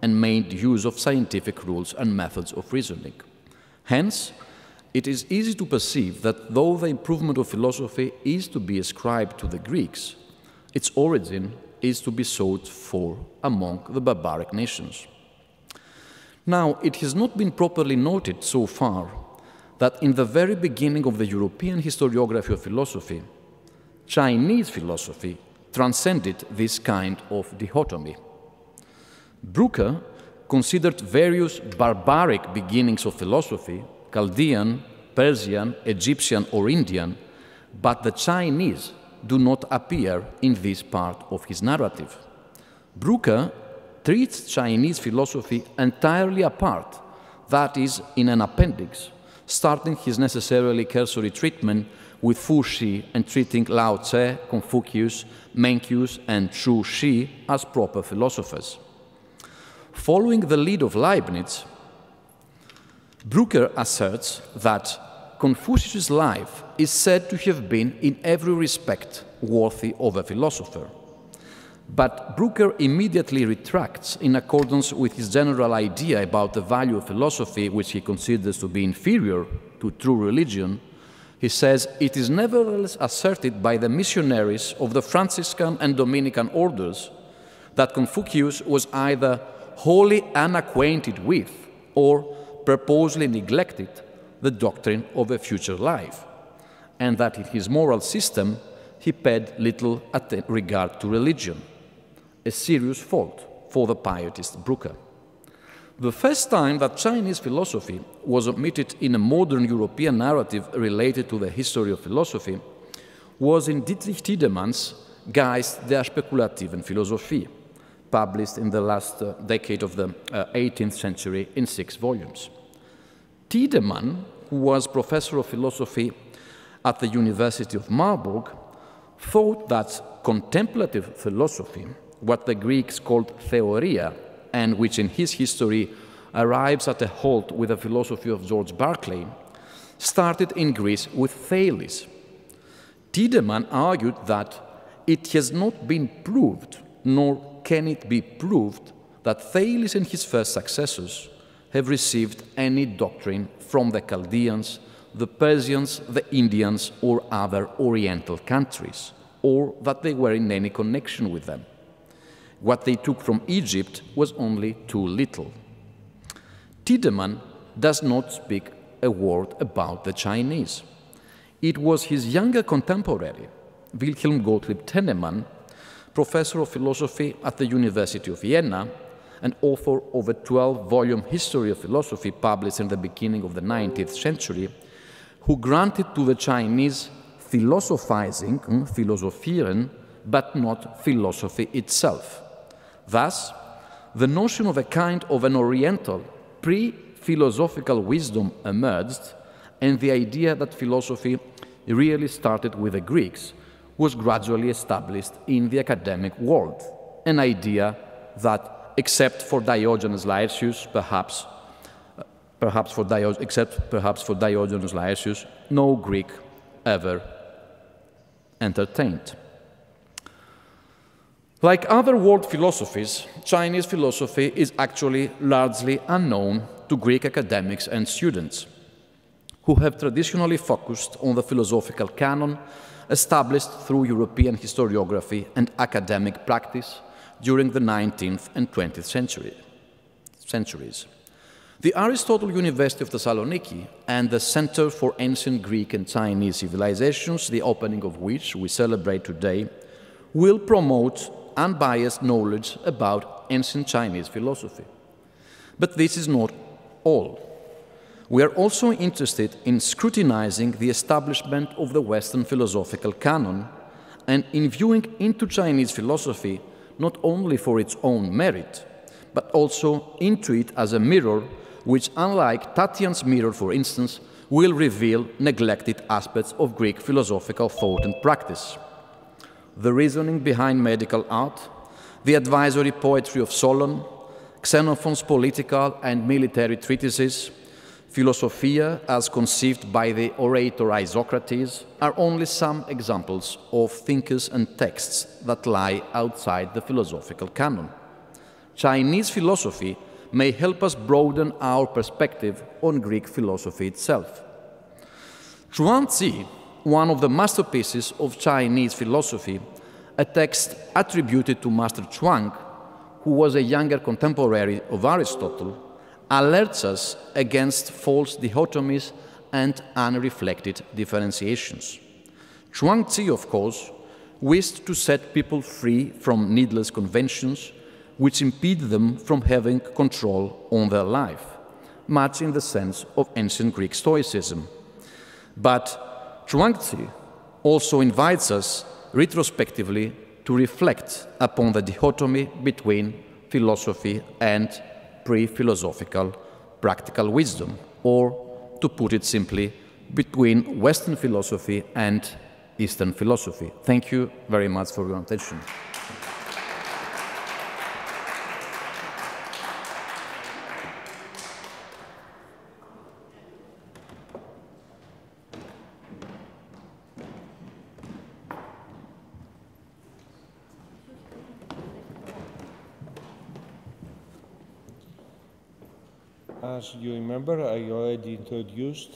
and made use of scientific rules and methods of reasoning. Hence, it is easy to perceive that though the improvement of philosophy is to be ascribed to the Greeks, its origin is to be sought for among the barbaric nations. Now, it has not been properly noted so far that in the very beginning of the European historiography of philosophy, Chinese philosophy transcended this kind of dichotomy. Brucker considered various barbaric beginnings of philosophy, Chaldean, Persian, Egyptian, or Indian, but the Chinese do not appear in this part of his narrative. Brucker treats Chinese philosophy entirely apart, that is, in an appendix, starting his necessarily cursory treatment with Fu Xi and treating Lao Tse, Confucius, Mencius, and Chu Xi as proper philosophers. Following the lead of Leibniz, Brucker asserts that Confucius' life is said to have been in every respect worthy of a philosopher. But Brucker immediately retracts in accordance with his general idea about the value of philosophy, which he considers to be inferior to true religion. He says, it is nevertheless asserted by the missionaries of the Franciscan and Dominican orders that Confucius was either wholly unacquainted with or purposely neglected the doctrine of a future life, and that in his moral system he paid little regard to religion, a serious fault for the pietist Brucker. The first time that Chinese philosophy was omitted in a modern European narrative related to the history of philosophy was in Dietrich Tiedemann's Geist der spekulativen Philosophie, published in the last decade of the 18th century in 6 volumes. Tiedemann, who was professor of philosophy at the University of Marburg, thought that contemplative philosophy, what the Greeks called theoria, and which in his history arrives at a halt with the philosophy of George Berkeley, started in Greece with Thales. Tiedemann argued that it has not been proved, nor can it be proved, that Thales and his first successors have received any doctrine from the Chaldeans, the Persians, the Indians, or other Oriental countries, or that they were in any connection with them. What they took from Egypt was only too little. Tiedemann does not speak a word about the Chinese. It was his younger contemporary, Wilhelm Gottlieb Tennemann, professor of philosophy at the University of Vienna, and author of a 12-volume history of philosophy published in the beginning of the 19th century, who granted to the Chinese philosophizing, philosophieren, but not philosophy itself. Thus, the notion of a kind of an Oriental pre-philosophical wisdom emerged, and the idea that philosophy really started with the Greeks was gradually established in the academic world, an idea that, except for Diogenes Laertius, perhaps for Diogenes Laertius, no Greek ever entertained. Like other world philosophies, Chinese philosophy is actually largely unknown to Greek academics and students, who have traditionally focused on the philosophical canon established through European historiography and academic practice during the 19th and 20th centuries. The Aristotle University of Thessaloniki and the Center for Ancient Greek and Chinese Civilizations, the opening of which we celebrate today, will promote unbiased knowledge about ancient Chinese philosophy. But this is not all. We are also interested in scrutinizing the establishment of the Western philosophical canon and in viewing into Chinese philosophy not only for its own merit, but also into it as a mirror which, unlike Tatian's mirror, for instance, will reveal neglected aspects of Greek philosophical thought and practice. The reasoning behind medical art, the advisory poetry of Solon, Xenophon's political and military treatises, Philosophia as conceived by the orator Isocrates are only some examples of thinkers and texts that lie outside the philosophical canon. Chinese philosophy may help us broaden our perspective on Greek philosophy itself. Zhuangzi, one of the masterpieces of Chinese philosophy, a text attributed to Master Chuang, who was a younger contemporary of Aristotle, alerts us against false dichotomies and unreflected differentiations. Zhuangzi, of course, wished to set people free from needless conventions which impede them from having control on their life, much in the sense of ancient Greek Stoicism. But Zhuangzi also invites us retrospectively to reflect upon the dichotomy between philosophy and pre-philosophical practical wisdom, or, to put it simply, between Western philosophy and Eastern philosophy. Thank you very much for your attention. As you remember, I already introduced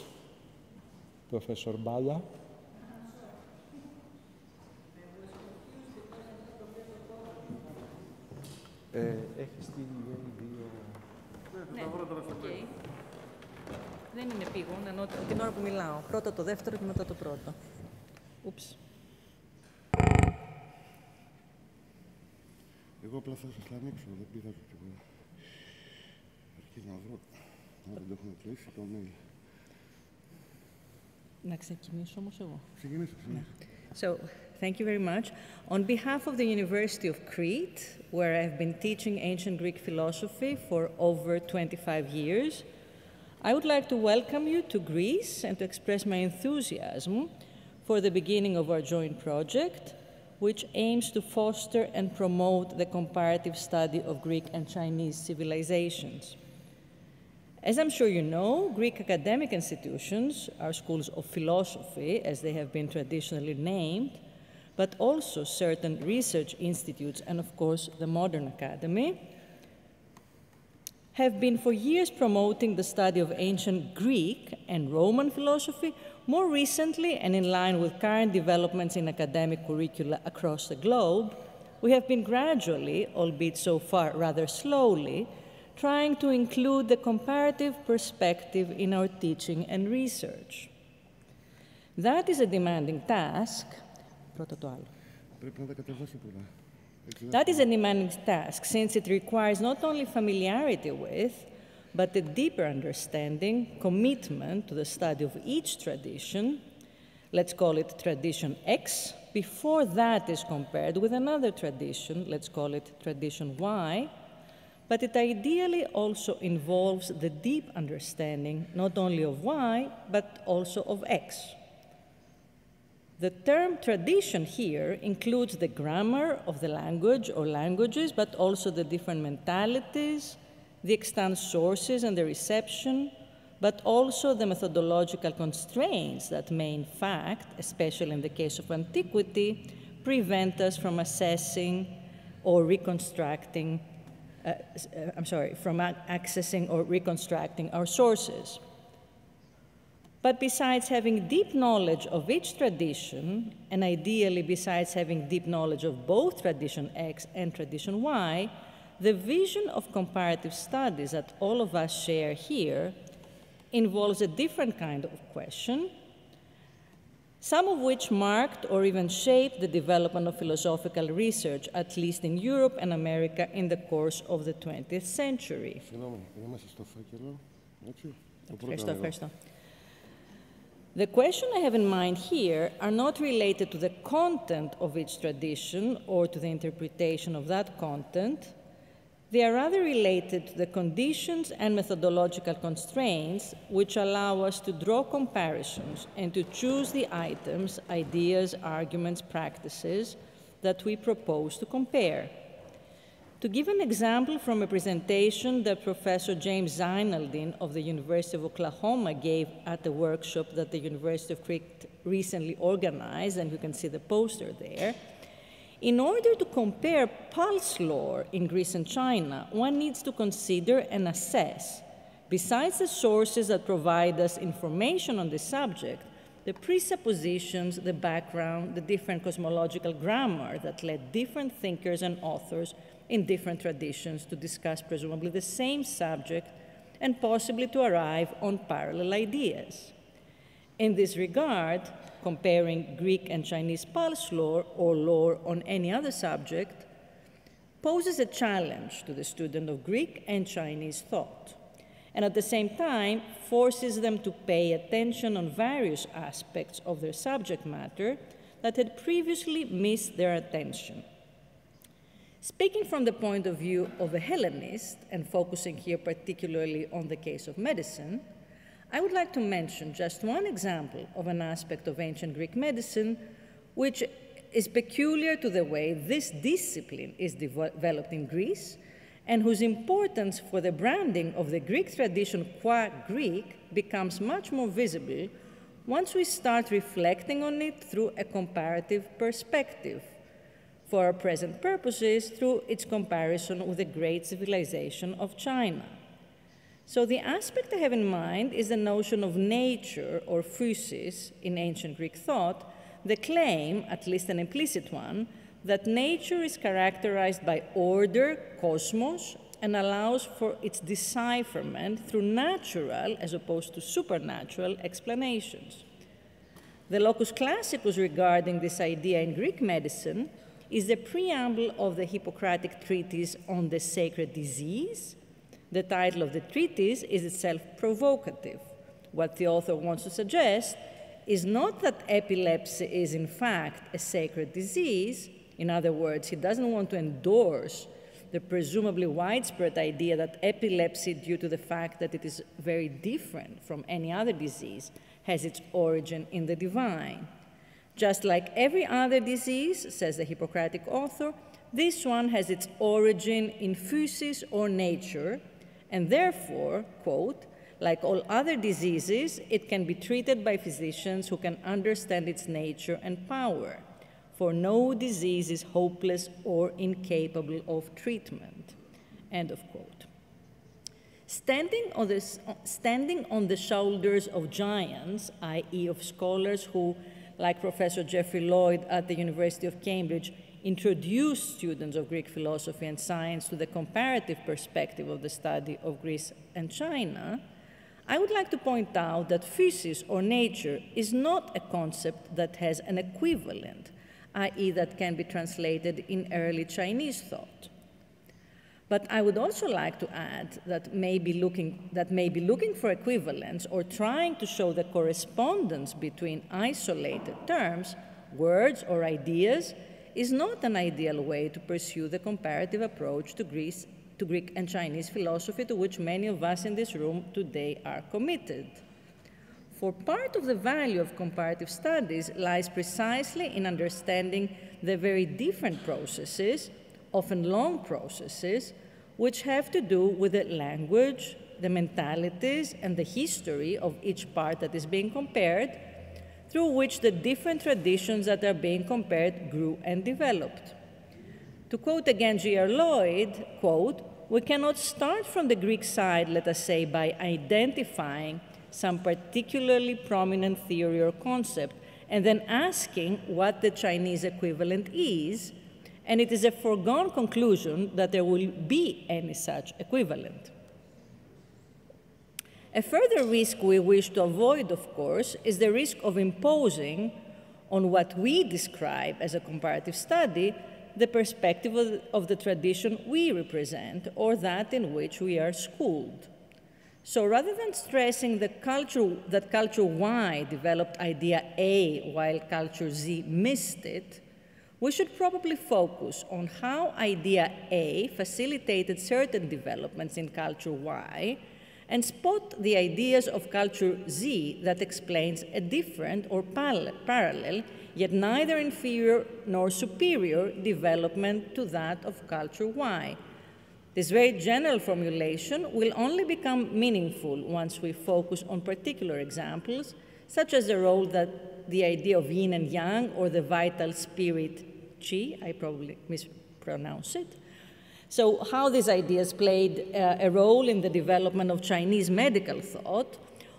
Professor Bala. Έχεις την δύο... Ναι, okay. Δεν είναι επίγον, ενώ την ώρα που μιλάω. Πρώτα το δεύτερο και μετά το πρώτο. Ούψ. Εγώ απλά θα σας ανοίξω, δεν πειράζει τίποτα. Αρχίζω να βρω. Δεν το έχουμε κλείσει το mail. Να ξεκινήσω όμως εγώ. Ξεκινήσω. So, thank you very much. On behalf of the University of Crete, where I've been teaching ancient Greek philosophy for over 25 years, I would like to welcome you to Greece and to express my enthusiasm for the beginning of our joint project, which aims to foster and promote the comparative study of Greek and Chinese civilizations. As I'm sure you know, Greek academic institutions are schools of philosophy, as they have been traditionally named, but also certain research institutes and, of course, the modern academy, have been for years promoting the study of ancient Greek and Roman philosophy. More recently, and in line with current developments in academic curricula across the globe, we have been gradually, albeit so far rather slowly, trying to include the comparative perspective in our teaching and research. That is a demanding task. Πρώτα το άλλο. Πρέπει να τα κατεβάσει πολλά. That is a demanding task, since it requires not only familiarity with, but a deeper understanding, commitment to the study of each tradition, let's call it tradition X, before that is compared with another tradition, let's call it tradition Y, but it ideally also involves the deep understanding not only of Y, but also of X. The term tradition here includes the grammar of the language or languages, but also the different mentalities, the extant sources and the reception, but also the methodological constraints that may, in fact, especially in the case of antiquity, prevent us from assessing or reconstructing, from accessing or reconstructing our sources. But besides having deep knowledge of each tradition, and ideally besides having deep knowledge of both tradition X and tradition Y, the vision of comparative studies that all of us share here involves a different kind of question, some of which marked or even shaped the development of philosophical research, at least in Europe and America, in the course of the 20th century. The questions I have in mind here are not related to the content of each tradition or to the interpretation of that content. They are rather related to the conditions and methodological constraints which allow us to draw comparisons and to choose the items, ideas, arguments, practices that we propose to compare. To give an example from a presentation that Professor James Zeinaldin of the University of Oklahoma gave at a workshop that the University of Crete recently organized, and you can see the poster there, in order to compare pulse lore in Greece and China, one needs to consider and assess, besides the sources that provide us information on the subject, the presuppositions, the background, the different cosmological grammar that led different thinkers and authors in different traditions to discuss presumably the same subject and possibly to arrive on parallel ideas. In this regard, comparing Greek and Chinese pulse lore or lore on any other subject poses a challenge to the student of Greek and Chinese thought, and at the same time forces them to pay attention on various aspects of their subject matter that had previously missed their attention. Speaking from the point of view of a Hellenist, and focusing here particularly on the case of medicine, I would like to mention just one example of an aspect of ancient Greek medicine which is peculiar to the way this discipline is developed in Greece and whose importance for the branding of the Greek tradition qua Greek becomes much more visible once we start reflecting on it through a comparative perspective, for our present purposes through its comparison with the great civilization of China. So the aspect I have in mind is the notion of nature or physis in ancient Greek thought, the claim, at least an implicit one, that nature is characterized by order, cosmos, and allows for its decipherment through natural as opposed to supernatural explanations. The locus classicus regarding this idea in Greek medicine is the preamble of the Hippocratic treatise on the sacred disease. The title of the treatise is itself provocative. What the author wants to suggest is not that epilepsy is in fact a sacred disease. In other words, he doesn't want to endorse the presumably widespread idea that epilepsy, due to the fact that it is very different from any other disease, has its origin in the divine. Just like every other disease, says the Hippocratic author, this one has its origin in physis or nature, and therefore, quote, like all other diseases, it can be treated by physicians who can understand its nature and power, for no disease is hopeless or incapable of treatment, end of quote. Standing on the shoulders of giants, i.e. of scholars who, like Professor Geoffrey Lloyd at the University of Cambridge, introduced students of Greek philosophy and science to the comparative perspective of the study of Greece and China, I would like to point out that physis or nature is not a concept that has an equivalent, i.e. that can be translated in early Chinese thought. But I would also like to add that maybe looking for equivalence or trying to show the correspondence between isolated terms, words, or ideas is not an ideal way to pursue the comparative approach to Greek and Chinese philosophy to which many of us in this room today are committed. For part of the value of comparative studies lies precisely in understanding the very different processes, often long processes, which have to do with the language, the mentalities, and the history of each part that is being compared, through which the different traditions that are being compared grew and developed. To quote again G.R. Lloyd, quote, "We cannot start from the Greek side, let us say, by identifying some particularly prominent theory or concept, and then asking what the Chinese equivalent is, and it is a foregone conclusion that there will be any such equivalent." A further risk we wish to avoid, of course, is the risk of imposing on what we describe as a comparative study the perspective of the tradition we represent or that in which we are schooled. So rather than stressing that culture Y developed idea A while culture Z missed it, we should probably focus on how idea A facilitated certain developments in culture Y and spot the ideas of culture Z that explains a different or parallel, yet neither inferior nor superior development to that of culture Y. This very general formulation will only become meaningful once we focus on particular examples, such as the role that the idea of yin and yang or the vital spirit qi, I probably mispronounce it. So how these ideas played a role in the development of Chinese medical thought,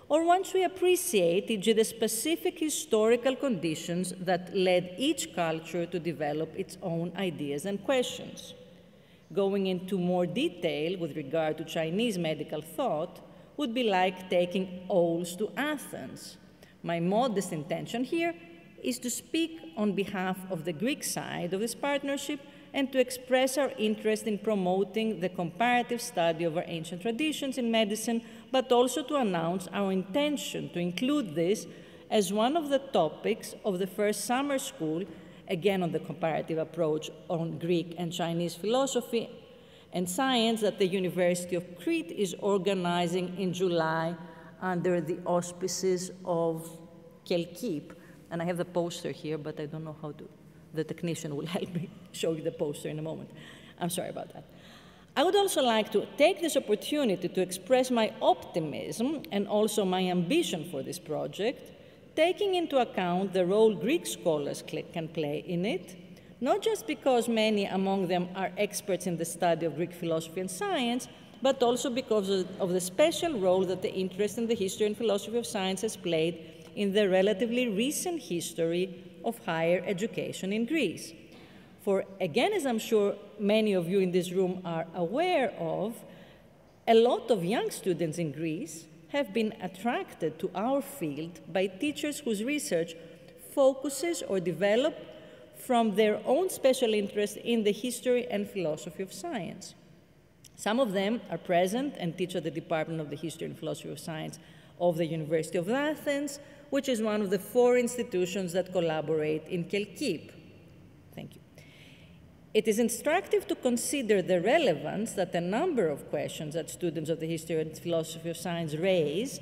or once we appreciate e.g. the specific historical conditions that led each culture to develop its own ideas and questions. Going into more detail with regard to Chinese medical thought would be like taking owls to Athens. My modest intention here is to speak on behalf of the Greek side of this partnership and to express our interest in promoting the comparative study of our ancient traditions in medicine, but also to announce our intention to include this as one of the topics of the first summer school, again on the comparative approach on Greek and Chinese philosophy and science that the University of Crete is organizing in July under the auspices of Kelkip. And I have the poster here, but I don't know how to. The technician will help me show you the poster in a moment. I'm sorry about that. I would also like to take this opportunity to express my optimism and also my ambition for this project, taking into account the role Greek scholars can play in it, not just because many among them are experts in the study of Greek philosophy and science, but also because of the special role that the interest in the history and philosophy of science has played in the relatively recent history of higher education in Greece. For again, as I'm sure many of you in this room are aware of, a lot of young students in Greece have been attracted to our field by teachers whose research focuses or developed from their own special interest in the history and philosophy of science. Some of them are present and teach at the Department of the History and Philosophy of Science of the University of Athens, which is one of the 4 institutions that collaborate in Kelkip. Thank you. It is instructive to consider the relevance that a number of questions that students of the history and philosophy of science raise,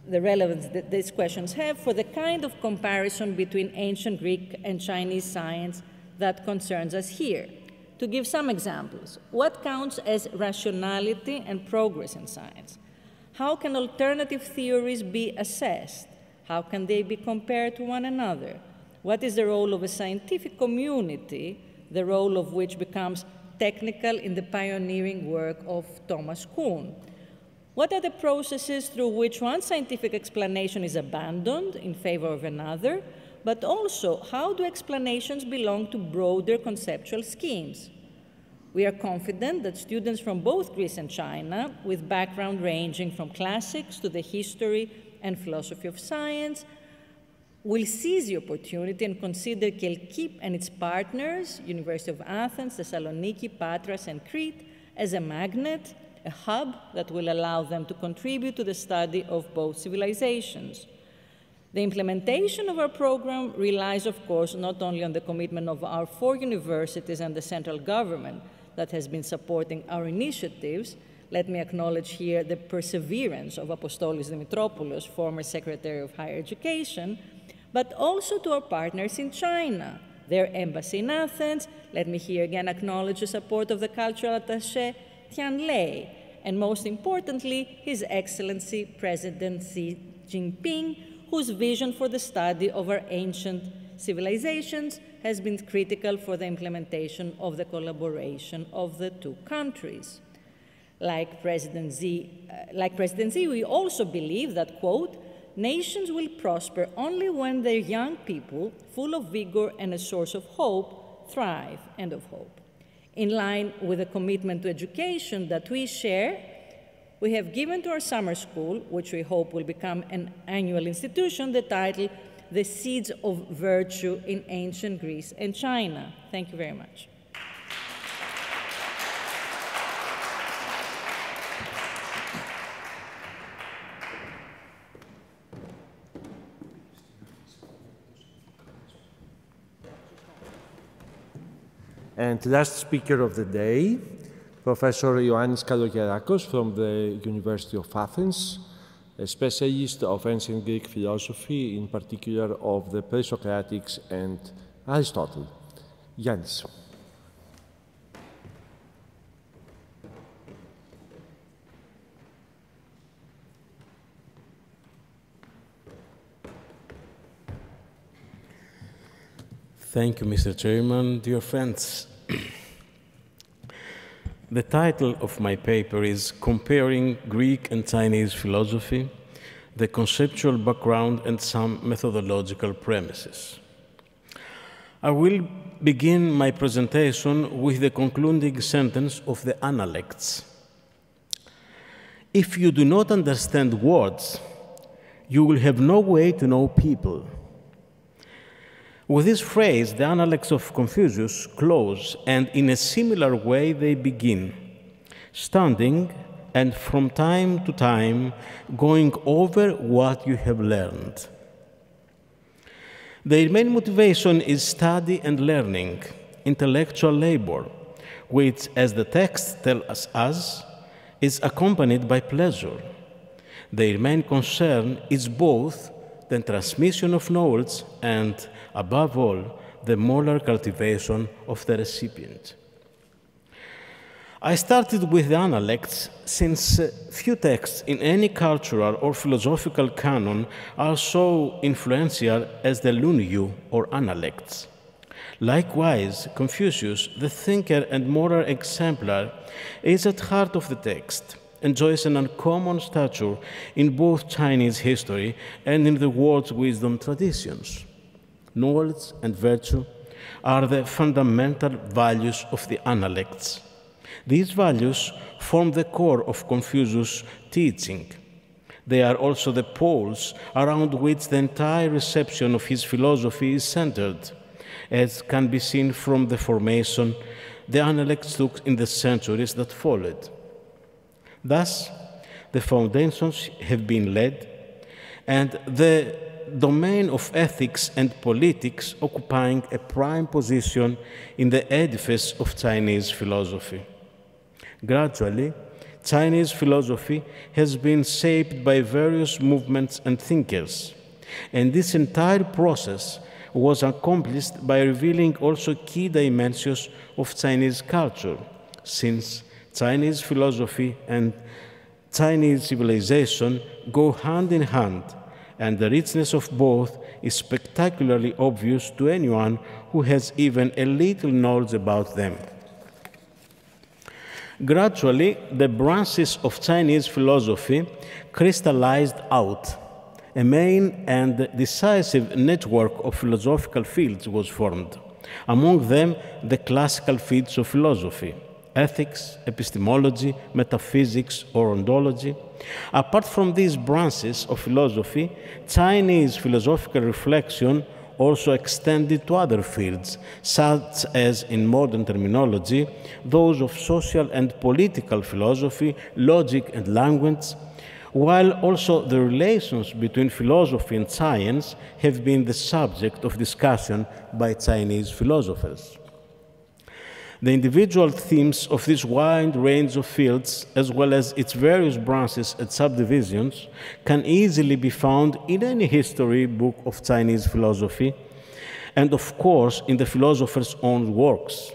the relevance that these questions have for the kind of comparison between ancient Greek and Chinese science that concerns us here. To give some examples, what counts as rationality and progress in science? How can alternative theories be assessed? How can they be compared to one another? What is the role of a scientific community, the role of which becomes technical in the pioneering work of Thomas Kuhn? What are the processes through which one scientific explanation is abandoned in favor of another, but also how do explanations belong to broader conceptual schemes? We are confident that students from both Greece and China, with background ranging from classics to the history and philosophy of science, will seize the opportunity and consider Kelkip and its partners, University of Athens, Thessaloniki, Patras, and Crete, as a magnet, a hub that will allow them to contribute to the study of both civilizations. The implementation of our program relies, of course, not only on the commitment of our 4 universities and the central government that has been supporting our initiatives. Let me acknowledge here the perseverance of Apostolis Dimitropoulos, former Secretary of Higher Education, but also to our partners in China, their embassy in Athens. Let me here again acknowledge the support of the cultural attaché Tian Lei, and most importantly, His Excellency President Xi Jinping, whose vision for the study of our ancient civilizations has been critical for the implementation of the collaboration of the 2 countries. Like President Xi, we also believe that, quote, nations will prosper only when their young people, full of vigor and a source of hope, thrive, end of hope. In line with the commitment to education that we share, we have given to our summer school, which we hope will become an annual institution, the title, The Seeds of Virtue in Ancient Greece and China. Thank you very much. And last speaker of the day, Professor Ioannis Kalogerakos from the University of Athens, a specialist of ancient Greek philosophy, in particular of the pre-Socratics and Aristotle. Yannis. Thank you, Mr. Chairman. Dear friends, the title of my paper is Comparing Greek and Chinese Philosophy, the Conceptual Background and Some Methodological Premises. I will begin my presentation with the concluding sentence of the Analects. If you do not understand words, you will have no way to know people. With this phrase, the Analects of Confucius close, and in a similar way they begin, standing and from time to time going over what you have learned. Their main motivation is study and learning, intellectual labor, which, as the text tells us, is accompanied by pleasure. Their main concern is both the transmission of knowledge and, above all, the moral cultivation of the recipient. I started with the Analects since few texts in any cultural or philosophical canon are so influential as the Lunyu or Analects. Likewise, Confucius, the thinker and moral exemplar, is at the heart of the text, enjoys an uncommon stature in both Chinese history and in the world's wisdom traditions. Knowledge and virtue are the fundamental values of the Analects. These values form the core of Confucius' teaching. They are also the poles around which the entire reception of his philosophy is centered, as can be seen from the formation the Analects took in the centuries that followed. Thus, the foundations have been laid, and the domain of ethics and politics occupying a prime position in the edifice of Chinese philosophy. Gradually, Chinese philosophy has been shaped by various movements and thinkers, and this entire process was accomplished by revealing also key dimensions of Chinese culture, since Chinese philosophy and Chinese civilization go hand in hand, and the richness of both is spectacularly obvious to anyone who has even a little knowledge about them. Gradually, the branches of Chinese philosophy crystallized out. A main and decisive network of philosophical fields was formed, among them the classical fields of philosophy, ethics, epistemology, metaphysics, or ontology. Apart from these branches of philosophy, Chinese philosophical reflection also extended to other fields, such as, in modern terminology, those of social and political philosophy, logic and language, while also the relations between philosophy and science have been the subject of discussion by Chinese philosophers. The individual themes of this wide range of fields, as well as its various branches and subdivisions, can easily be found in any history book of Chinese philosophy, and of course in the philosopher's own works.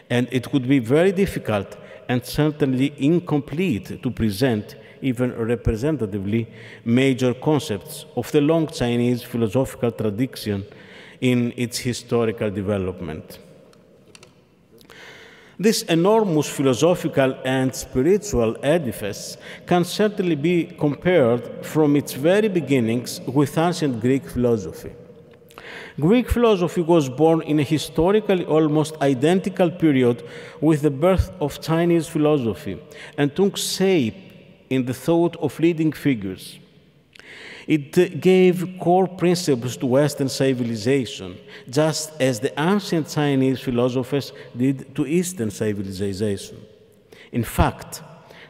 And it would be very difficult and certainly incomplete to present, even representatively, major concepts of the long Chinese philosophical tradition in its historical development. This enormous philosophical and spiritual edifice can certainly be compared from its very beginnings with ancient Greek philosophy. Greek philosophy was born in a historically almost identical period with the birth of Chinese philosophy and took shape in the thought of leading figures. It gave core principles to Western civilization, just as the ancient Chinese philosophers did to Eastern civilization. In fact,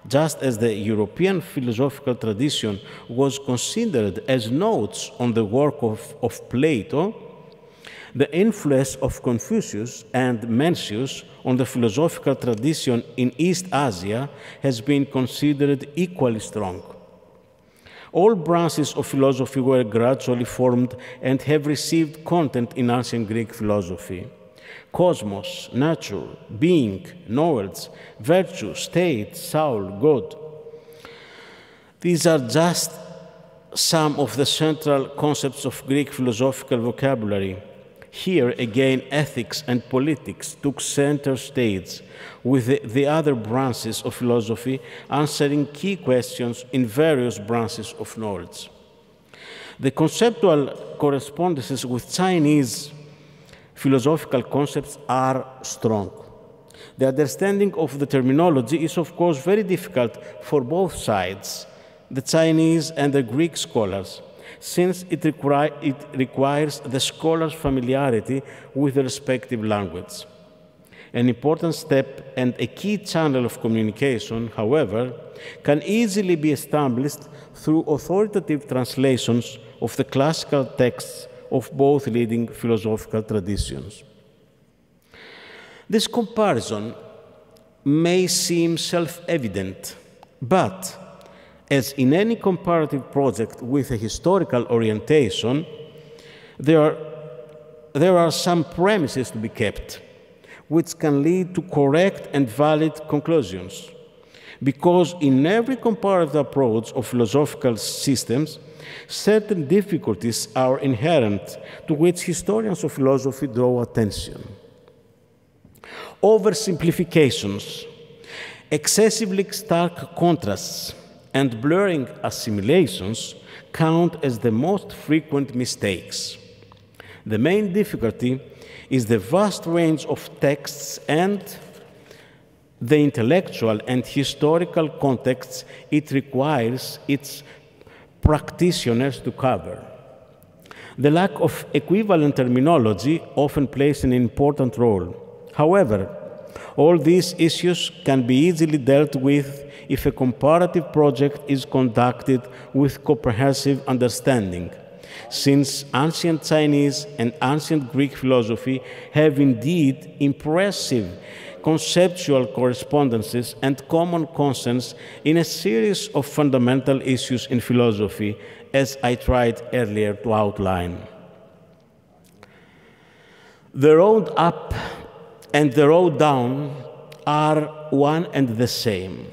just as the European philosophical tradition was considered as notes on the work of Plato, the influence of Confucius and Mencius on the philosophical tradition in East Asia has been considered equally strong. All branches of philosophy were gradually formed and have received content in ancient Greek philosophy. Cosmos, nature, being, knowledge, virtue, state, soul, God. These are just some of the central concepts of Greek philosophical vocabulary. Here, again, ethics and politics took center stage, with the other branches of philosophy answering key questions in various branches of knowledge. The conceptual correspondences with Chinese philosophical concepts are strong. The understanding of the terminology is, of course, very difficult for both sides, the Chinese and the Greek scholars, since it requires the scholar's familiarity with the respective language. An important step and a key channel of communication, however, can easily be established through authoritative translations of the classical texts of both leading philosophical traditions. This comparison may seem self-evident, but as in any comparative project with a historical orientation, there are some premises to be kept, which can lead to correct and valid conclusions. Because in every comparative approach of philosophical systems, certain difficulties are inherent to which historians of philosophy draw attention. Oversimplifications, excessively stark contrasts, and blurring assimilations count as the most frequent mistakes. The main difficulty is the vast range of texts and the intellectual and historical contexts it requires its practitioners to cover. The lack of equivalent terminology often plays an important role. However, all these issues can be easily dealt with if a comparative project is conducted with comprehensive understanding, since ancient Chinese and ancient Greek philosophy have indeed impressive conceptual correspondences and common consensus in a series of fundamental issues in philosophy, as I tried earlier to outline. The road up and the road down are one and the same,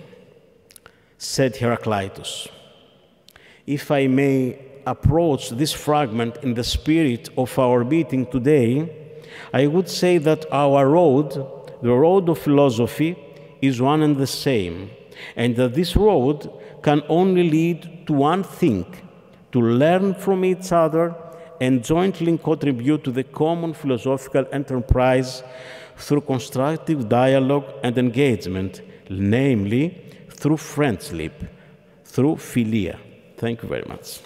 said Heraclitus. If I may approach this fragment in the spirit of our meeting today, I would say that our road, the road of philosophy, is one and the same, and that this road can only lead to one thing: to learn from each other and jointly contribute to the common philosophical enterprise through constructive dialogue and engagement, namely through friendship, through philia. Thank you very much.